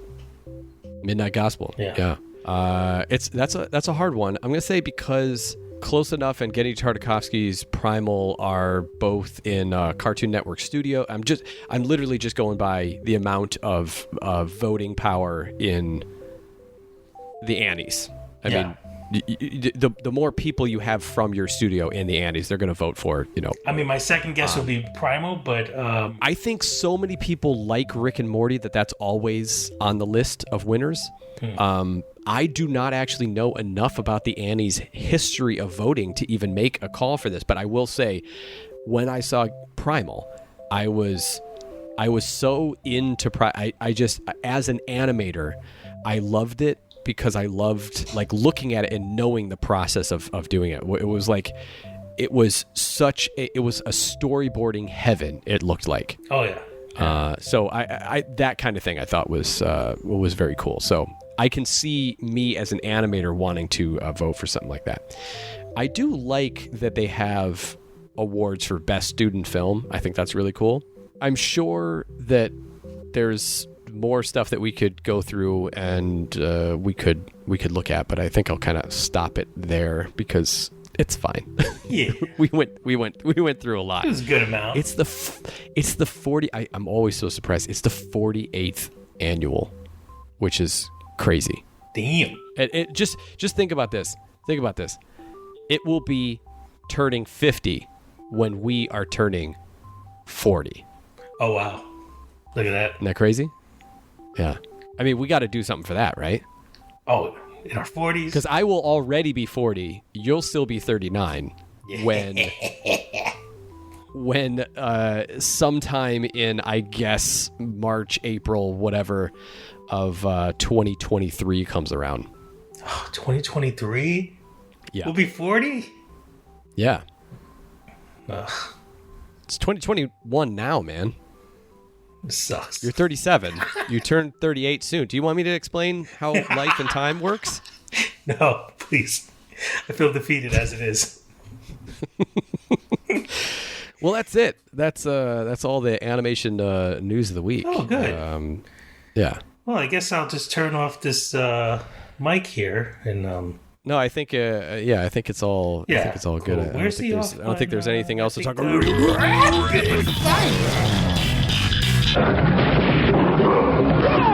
Midnight Gospel. Yeah. That's a hard one. I'm gonna say because Close Enough and Gendy Tartakovsky's Primal are both in Cartoon Network Studio. I'm literally just going by the amount of voting power in the Annies. I mean, the more people you have from your studio in the Annies, they're going to vote for, I mean, my second guess would be Primal, but... I think so many people like Rick and Morty that's always on the list of winners. I do not actually know enough about the Annie's history of voting to even make a call for this, but I will say, when I saw Primal, I was so into I just, as an animator, I loved it because I loved like looking at it and knowing the process of doing it. It was like it was it was a storyboarding heaven, it looked like. Oh yeah. So I that kind of thing I thought was very cool. So I can see me as an animator wanting to vote for something like that. I do like that they have awards for best student film. I think that's really cool. I'm sure that there's more stuff that we could go through and we could look at, but I think I'll kind of stop it there because it's fine. Yeah. we went through a lot. It was a good amount. It's the 40. I'm always so surprised. It's the 48th annual, which is crazy. Damn. It just think about this. Think about this. It will be turning 50 when we are turning 40. Oh wow. Look at that. Isn't that crazy? Yeah. I mean, we got to do something for that, right? Oh, in our 40s. Because I will already be 40. You'll still be 39 when sometime in, I guess, March, April, whatever, of 2023 comes around. Oh, 2023? Yeah. We'll be 40? Yeah. Ugh, It's 2021 now, man. it sucks. You're 37. You turn 38 soon. Do you want me to explain how life and time works? No, please. I feel defeated as it is. Well, that's it. That's all the animation news of the week. Oh, good. Yeah. Well, I guess I'll just turn off this mic here and No, I think I think it's all Yeah, I think it's all good. cool. Where's the I don't think there's anything else to talk about.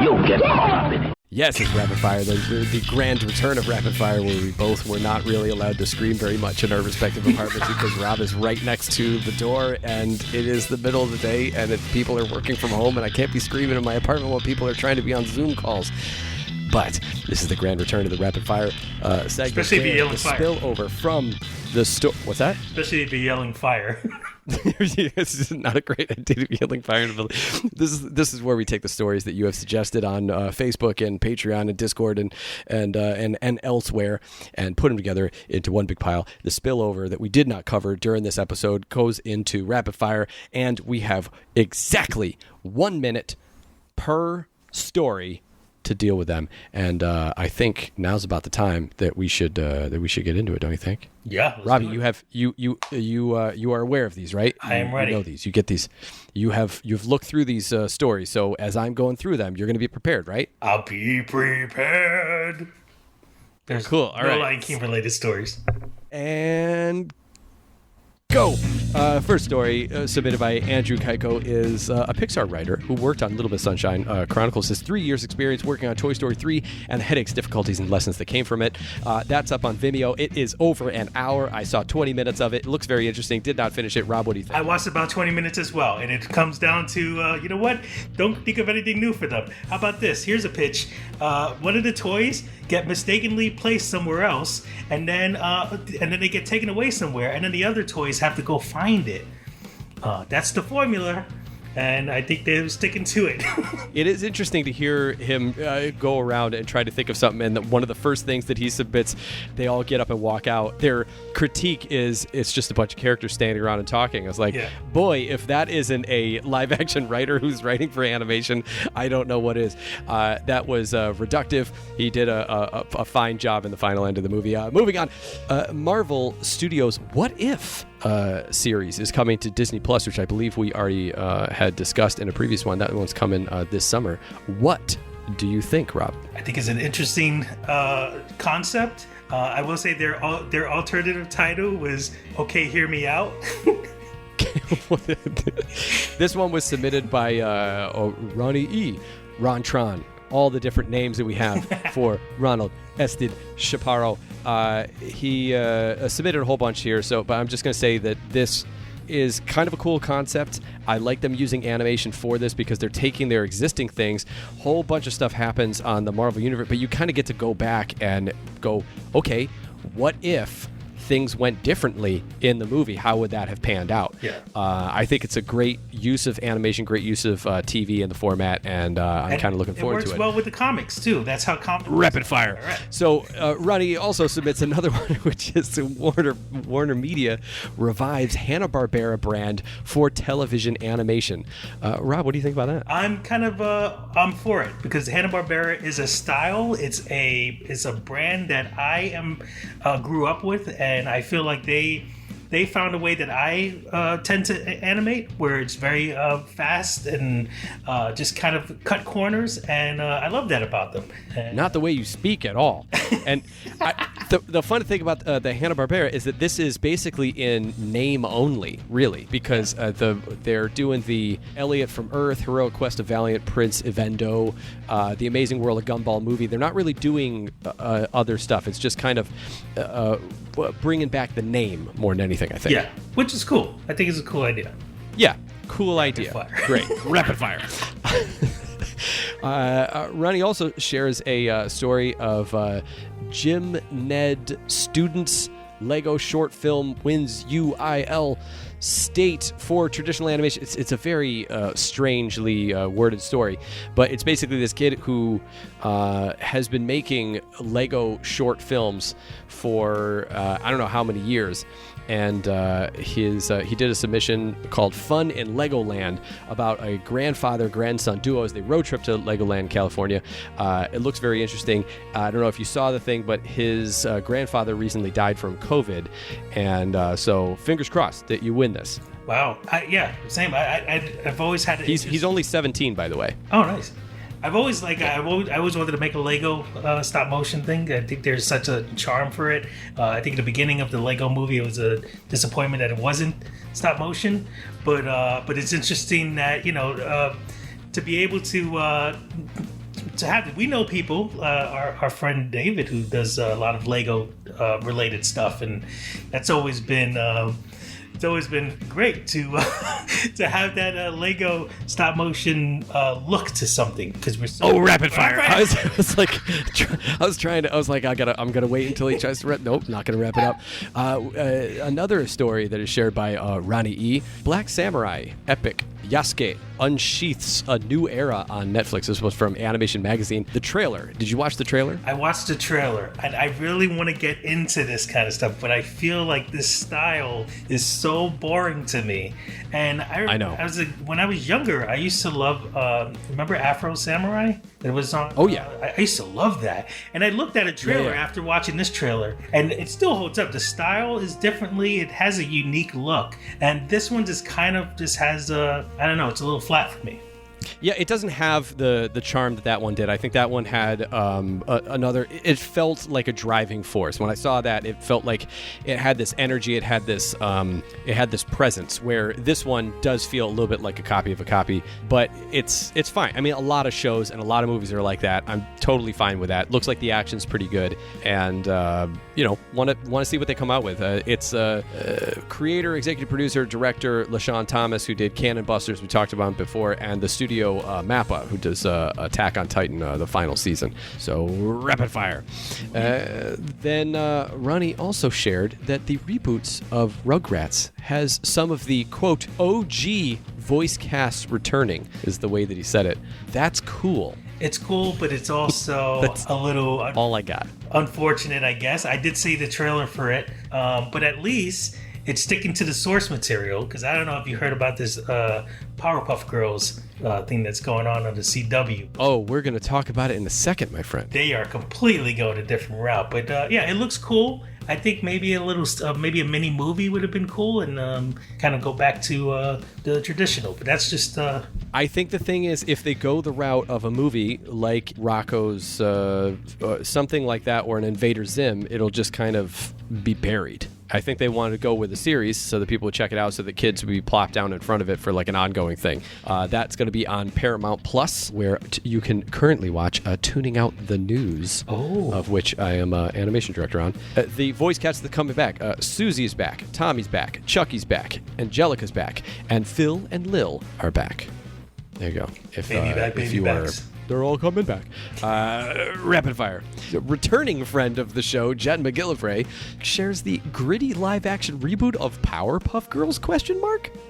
You'll get popping. Yes, it's Rapid Fire, the grand return of Rapid Fire, where we both were not really allowed to scream very much in our respective apartments because Rob is right next to the door, and it is the middle of the day, and people are working from home, and I can't be screaming in my apartment while people are trying to be on Zoom calls. But this is the grand return of the Rapid Fire segment. Especially if you're yelling the fire. Spillover from the store. What's that? especially if you're yelling fire. This is not a great idea to be yelling fire in the building. This is where we take the stories that you have suggested on Facebook and Patreon and Discord and elsewhere and put them together into one big pile. The spillover that we did not cover during this episode goes into Rapid Fire, and we have exactly 1 minute per story to deal with them. And I think now's about the time that we should get into it. Don't you think? Yeah. Robbie, you are aware of these, right? I am ready. You know these. You get these. You've looked through these stories. So as I'm going through them, you're going to be prepared, right? I'll be prepared. There's Cool. All no right. Lion King related stories. And go. First story submitted by Andrew Keiko is a Pixar writer who worked on Little Miss Sunshine. Chronicles his 3 years experience working on Toy Story 3 and the headaches, difficulties, and lessons that came from it. That's up on Vimeo. It is over an hour. I saw 20 minutes of it. It looks very interesting. Did not finish it. Rob, what do you think? I watched about 20 minutes as well, and it comes down to, you know what? Don't think of anything new for them. How about this? Here's a pitch. One of the toys get mistakenly placed somewhere else, and then they get taken away somewhere, and then the other toys have to go find it. That's the formula, and I think they're sticking to it. It is interesting to hear him go around and try to think of something, and one of the first things that he submits, they all get up and walk out. Their critique is it's just a bunch of characters standing around and talking. I was like, boy, if that isn't a live-action writer who's writing for animation, I don't know what is. That was reductive. He did a fine job in the final end of the movie. Moving on, Marvel Studios' What If series is coming to Disney Plus, which I believe we already had discussed in a previous one. That one's coming this summer. What do you think, Rob? I think it's an interesting concept. I will say their alternative title was "Okay, Hear Me Out." This one was submitted by Ronnie E. Rontron. All the different names that we have for Ronald Estid Chaparro. He submitted a whole bunch here, but I'm just going to say that this is kind of a cool concept. I like them using animation for this because they're taking their existing things. Whole bunch of stuff happens on the Marvel Universe, but you kind of get to go back and go, okay, what if things went differently in the movie, how would that have panned out? Yeah. I think it's a great use of animation, great use of TV in the format, and I'm kind of looking forward to it. It works well with the comics, too. That's how comics Rapid fire. All right. So Ronnie also submits another one, which is Warner Media revives Hanna-Barbera brand for television animation. Rob, what do you think about that? I'm kind of I'm for it because Hanna-Barbera is a style. It's a brand that I grew up with, and I feel like they found a way that I tend to animate, where it's very fast and just kind of cut corners, and I love that about them. And, not the way you speak at all. And the fun thing about the Hanna-Barbera is that this is basically in name only, really, because they're doing the Elliot from Earth, Heroic Quest of Valiant Prince Evendo, The Amazing World of Gumball movie. They're not really doing other stuff. It's just kind of bringing back the name more than anything, I think. Yeah, which is cool. I think it's a cool idea. Yeah, cool idea. Fire. Great. Rapid fire. Ronnie also shares a story of Jim Ned Students Lego short film wins UIL state for traditional animation. It's a very strangely worded story, but it's basically this kid who has been making Lego short films for I don't know how many years. And he did a submission called Fun in Legoland about a grandfather-grandson duo as they road trip to Legoland, California. It looks very interesting. I don't know if you saw the thing, but his grandfather recently died from COVID. And so fingers crossed that you win this. Wow. Yeah, same. I've always had... He's only 17, by the way. Oh, nice. I've always I always wanted to make a Lego stop motion thing. I think there's such a charm for it. I think at the beginning of the Lego movie, it was a disappointment that it wasn't stop motion. But it's interesting that to be able to have it. We know people. Our friend David, who does a lot of Lego related stuff, and that's always been. It's always been great to have that Lego stop motion look to something because we're so rapid fire. I was like, I'm gonna wait until he tries to wrap. Nope, not gonna wrap it up. Another story that is shared by Ronnie E. Black Samurai epic Yasuke unsheaths a new era on Netflix. This was from Animation Magazine. The trailer. Did you watch the trailer? I watched the trailer, and I really want to get into this kind of stuff, but I feel like this style is so boring to me. And I know. When I was younger, I used to love. Remember Afro Samurai? It was on. Oh yeah. I used to love that. And I looked at a trailer after watching this trailer, and it still holds up. The style is differently. It has a unique look, and this one just kind of has a. I don't know. It's a little flat for me. Yeah, it doesn't have the charm that one did. I think that one had another. It felt like a driving force. When I saw that, it felt like it had this energy. It had this presence. Where this one does feel a little bit like a copy of a copy, but it's fine. I mean, a lot of shows and a lot of movies are like that. I'm totally fine with that. Looks like the action's pretty good, and want to see what they come out with. It's creator, executive producer, director LaShawn Thomas, who did Cannon Busters. We talked about him before, and the studio Mappa, who does Attack on Titan, the final season. So rapid fire. Then Ronnie also shared that the reboots of Rugrats has some of the quote OG voice casts returning, is the way that he said it. That's cool. It's cool, but it's also a little all I got. Unfortunate, I guess. I did see the trailer for it, but at least it's sticking to the source material, because I don't know if you heard about this Powerpuff Girls thing that's going on the CW. Oh, we're going to talk about it in a second, my friend. They are completely going a different route, but yeah, it looks cool. I think maybe maybe a mini movie would have been cool, and kind of go back to the traditional. But that's just. I think the thing is, if they go the route of a movie like Rocco's, something like that, or an Invader Zim, it'll just kind of be buried. I think they wanted to go with a series so that people would check it out, so that kids would be plopped down in front of it for like an ongoing thing. That's going to be on Paramount Plus, where you can currently watch Tuning Out the News, of which I am animation director on. The voice cats that are coming back. Susie's back, Tommy's back, Chucky's back, Angelica's back, and Phil and Lil are back. There you go. If you are They're all coming back. Rapid fire. Returning friend of the show, Jen McGillivray, shares the gritty live-action reboot of Powerpuff Girls, ?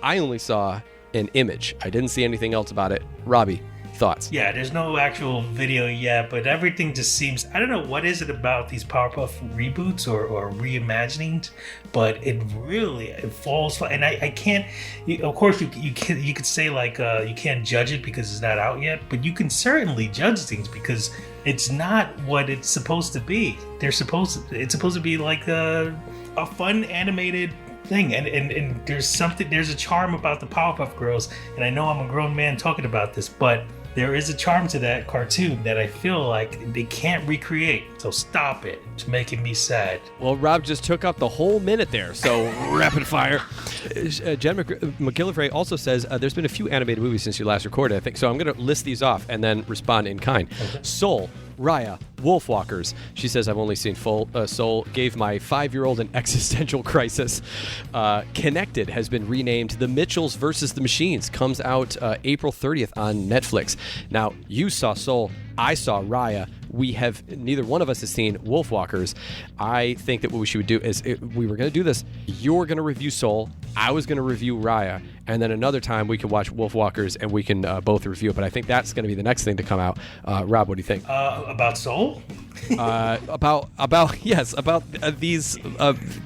I only saw an image. I didn't see anything else about it. Robbie, thoughts? Yeah, there's no actual video yet, but everything just seems, I don't know what is it about these Powerpuff reboots or reimaginings, but it falls, and I can't, of course you could say like you can't judge it because it's not out yet, but you can certainly judge things because it's not what it's supposed to be. It's supposed to be like a fun animated thing, and there's a charm about the Powerpuff Girls, and I know I'm a grown man talking about this, but there is a charm to that cartoon that I feel like they can't recreate. So stop it. It's making me sad. Well, Rob just took up the whole minute there, so rapid fire. Jen McGillivray also says there's been a few animated movies since you last recorded, I think. So I'm going to list these off and then respond in kind. Okay. Soul, Raya, Wolfwalkers. She says, I've only seen Soul. Gave my 5-year-old an existential crisis. Connected has been renamed The Mitchells versus the Machines. Comes out April 30th on Netflix. Now, you saw Soul. I saw Raya. Neither one of us has seen Wolfwalkers. I think that what we should do is, we were going to do this. You're going to review Soul. I was going to review Raya. And then another time we can watch Wolfwalkers and we can both review it. But I think that's going to be the next thing to come out. Rob, what do you think? About Soul? About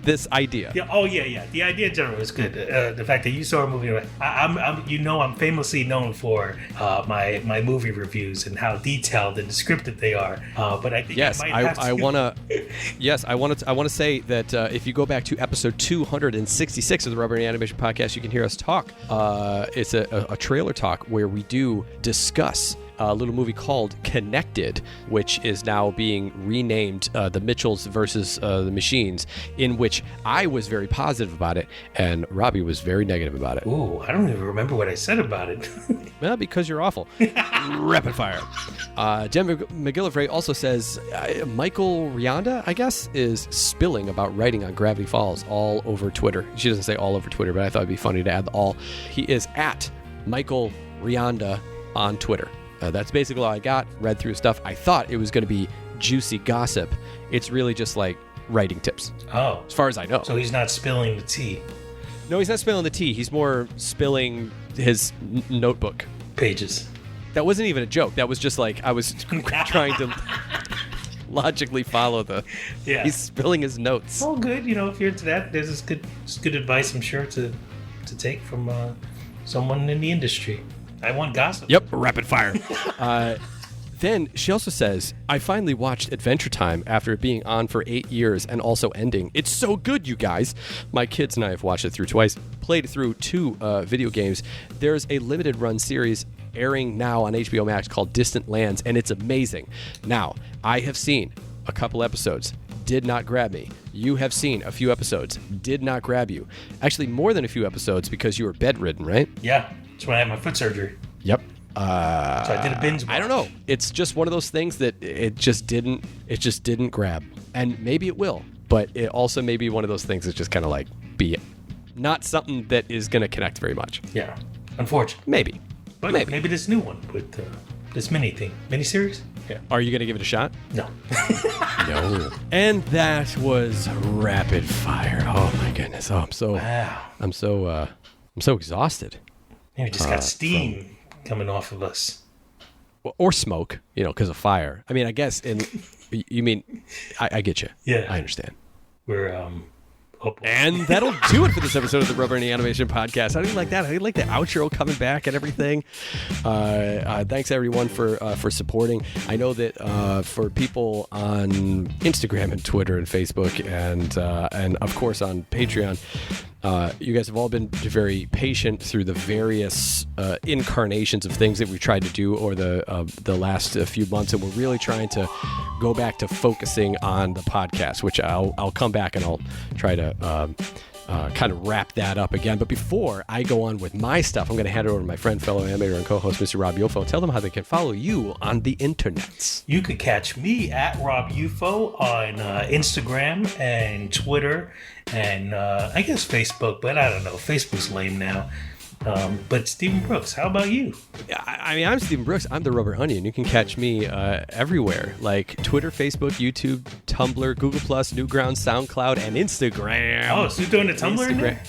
this idea. Yeah. Oh yeah. The idea in general is good. The fact that you saw a movie, I'm famously known for my movie reviews and how detailed and descriptive they are. But I think I want to say that if you go back to episode 266 of the Rubber Animation Podcast, you can hear us talk. It's a trailer talk where we do discuss a little movie called Connected, which is now being renamed The Mitchells versus the Machines, in which I was very positive about it and Robbie was very negative about it. Ooh, I don't even remember what I said about it. Well, because you're awful. Rapid fire. Jen McGillivray also says Michael Rianda, I guess, is spilling about writing on Gravity Falls all over Twitter. She doesn't say all over Twitter, but I thought it'd be funny to add the all. He is at Michael Rianda on Twitter. That's basically all I got. Read through stuff. I thought it was going to be juicy gossip. It's really just like writing tips. Oh. As far as I know. So he's not spilling the tea. No, he's not spilling the tea. He's more spilling his notebook. Pages. That wasn't even a joke. That was just like I was trying to logically follow the... Yeah. He's spilling his notes. Oh, good. If you're into that, there's good advice, I'm sure, to take from someone in the industry. I want gossip. Yep, rapid fire. Then she also says, I finally watched Adventure Time after it being on for 8 years and also ending. It's so good, you guys. My kids and I have watched it through twice, played through 2 video games. There's a limited run series airing now on HBO Max called Distant Lands, and it's amazing. Now, I have seen a couple episodes. Did not grab me. You have seen a few episodes. Did not grab you. Actually, more than a few episodes because you were bedridden, right? Yeah. That's when I had my foot surgery. Yep. So I did a binge watch. I don't know. It's just one of those things that it just didn't grab. And maybe it will, but it also may be one of those things that's just kind of like be not something that is going to connect very much. Yeah. Unfortunately. Maybe. But maybe this new one with this mini-series. Yeah. Are you going to give it a shot? No. No. And that was rapid fire. Oh my goodness. Oh, I'm so exhausted. Yeah, we just got steam coming off of us. Or smoke, because of fire. I mean, I guess you mean I get you. Yeah. I understand. We're and that'll do it for this episode of the Rubber Animation Podcast. How do you like that? How do you like the outro coming back and everything? Thanks everyone for supporting. I know that for people on Instagram and Twitter and Facebook and of course on Patreon, you guys have all been very patient through the various incarnations of things that we've tried to do over the last few months, and we're really trying to go back to focusing on the podcast, which I'll come back and I'll try to kind of wrap that up again. But before I go on with my stuff, I'm going to hand it over to my friend, fellow animator, and co-host, Mr. Rob Ufo. Tell them how they can follow you on the internets. You could catch me at Rob Ufo on Instagram and Twitter and I guess Facebook, but I don't know. Facebook's lame now. But Stephen Brooks, how about you? I mean, I'm Stephen Brooks. I'm the Rubber Onion. You can catch me everywhere, like Twitter, Facebook, YouTube, Tumblr, Google+, Newgrounds, SoundCloud, and Instagram. Oh, so you're doing the Tumblr in there?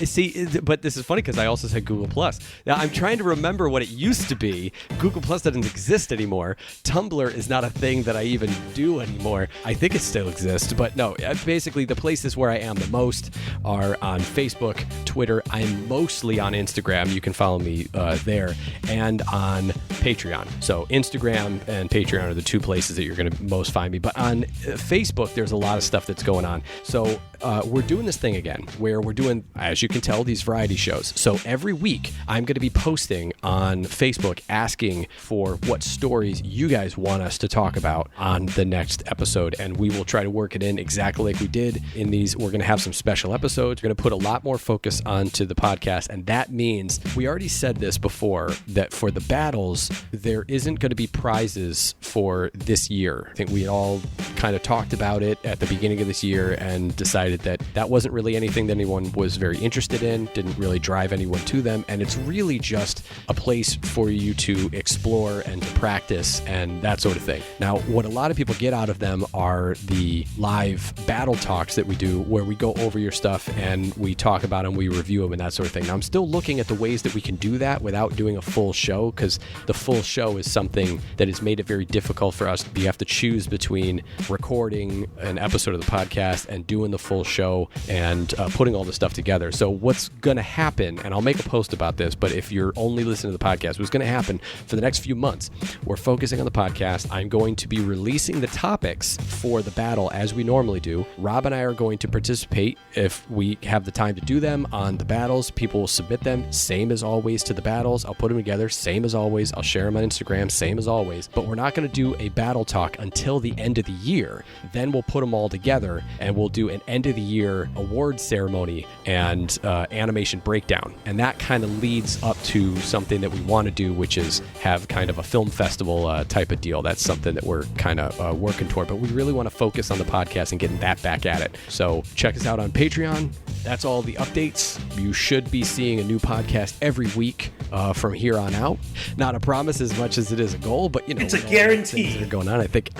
See, but this is funny because I also said Google+. Now, I'm trying to remember what it used to be. Google+ doesn't exist anymore. Tumblr is not a thing that I even do anymore. I think it still exists, but no. Basically, the places where I am the most are on Facebook, Twitter. I'm mostly on Instagram. You can follow me there, and on Patreon. So Instagram and Patreon are the two places that you're going to most find me. But on Facebook, there's a lot of stuff that's going on. So we're doing this thing again where we're doing, as you can tell, these variety shows. So every week, I'm going to be posting on Facebook asking for what stories you guys want us to talk about on the next episode. And we will try to work it in exactly like we did in these. We're going to have some special episodes. We're going to put a lot more focus onto the podcast. And that means, we already said this before, that for the battles, there isn't going to be prizes for this year. I think we all kind of talked about it at the beginning of this year and decided that that wasn't really anything that anyone was very interested in, didn't really drive anyone to them, and it's really just a place for you to explore and to practice and that sort of thing. Now, what a lot of people get out of them are the live battle talks that we do, where we go over your stuff and we talk about them, we review them, and that sort of thing. Now, I'm still looking at the ways that we can do that without doing a full show, because the full show is something that has made it very difficult for us. You have to choose between recording an episode of the podcast and doing the full show and putting all the stuff together. So what's going to happen, and I'll make a post about this, but if you're only listening to the podcast, what's going to happen for the next few months, we're focusing on the podcast. I'm going to be releasing the topics for the battle as we normally do. Rob and I are going to participate if we have the time to do them on the battles. People will submit them, same as always, to the battles. I'll put them together, same as always. I'll share them on Instagram, same as always. But we're not going to do a battle talk until the end of the year. Then we'll put them all together and we'll do an end of the year award ceremony and animation breakdown. And that kind of leads up to something that we want to do, which is have kind of a film festival type of deal. That's something that we're kind of working toward. But we really want to focus on the podcast and getting that back at it. So check us out on Patreon. That's all the updates. You should be seeing a new podcast every week from here on out. Not a promise as much as it is a goal, but you know, it's a guarantee. That are going on. I think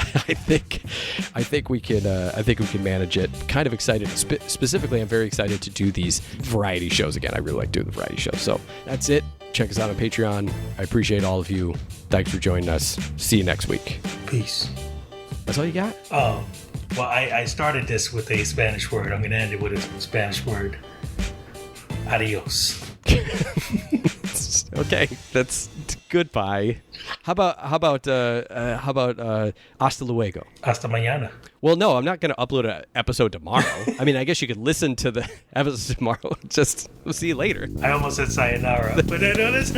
we can manage it. Kind of excited. Specifically, I'm very excited to do these variety shows again. I really like doing the variety shows. So that's it. Check us out on Patreon. I appreciate all of you. Thanks for joining us. See you next week. Peace. That's all you got? Well, I started this with a Spanish word. I'm going to end it with a Spanish word. Adios. Okay, that's goodbye. How about hasta luego? Hasta mañana. Well, no, I'm not going to upload an episode tomorrow. I mean, I guess you could listen to the episode tomorrow. Just we'll see you later. I almost said sayonara, but I know this.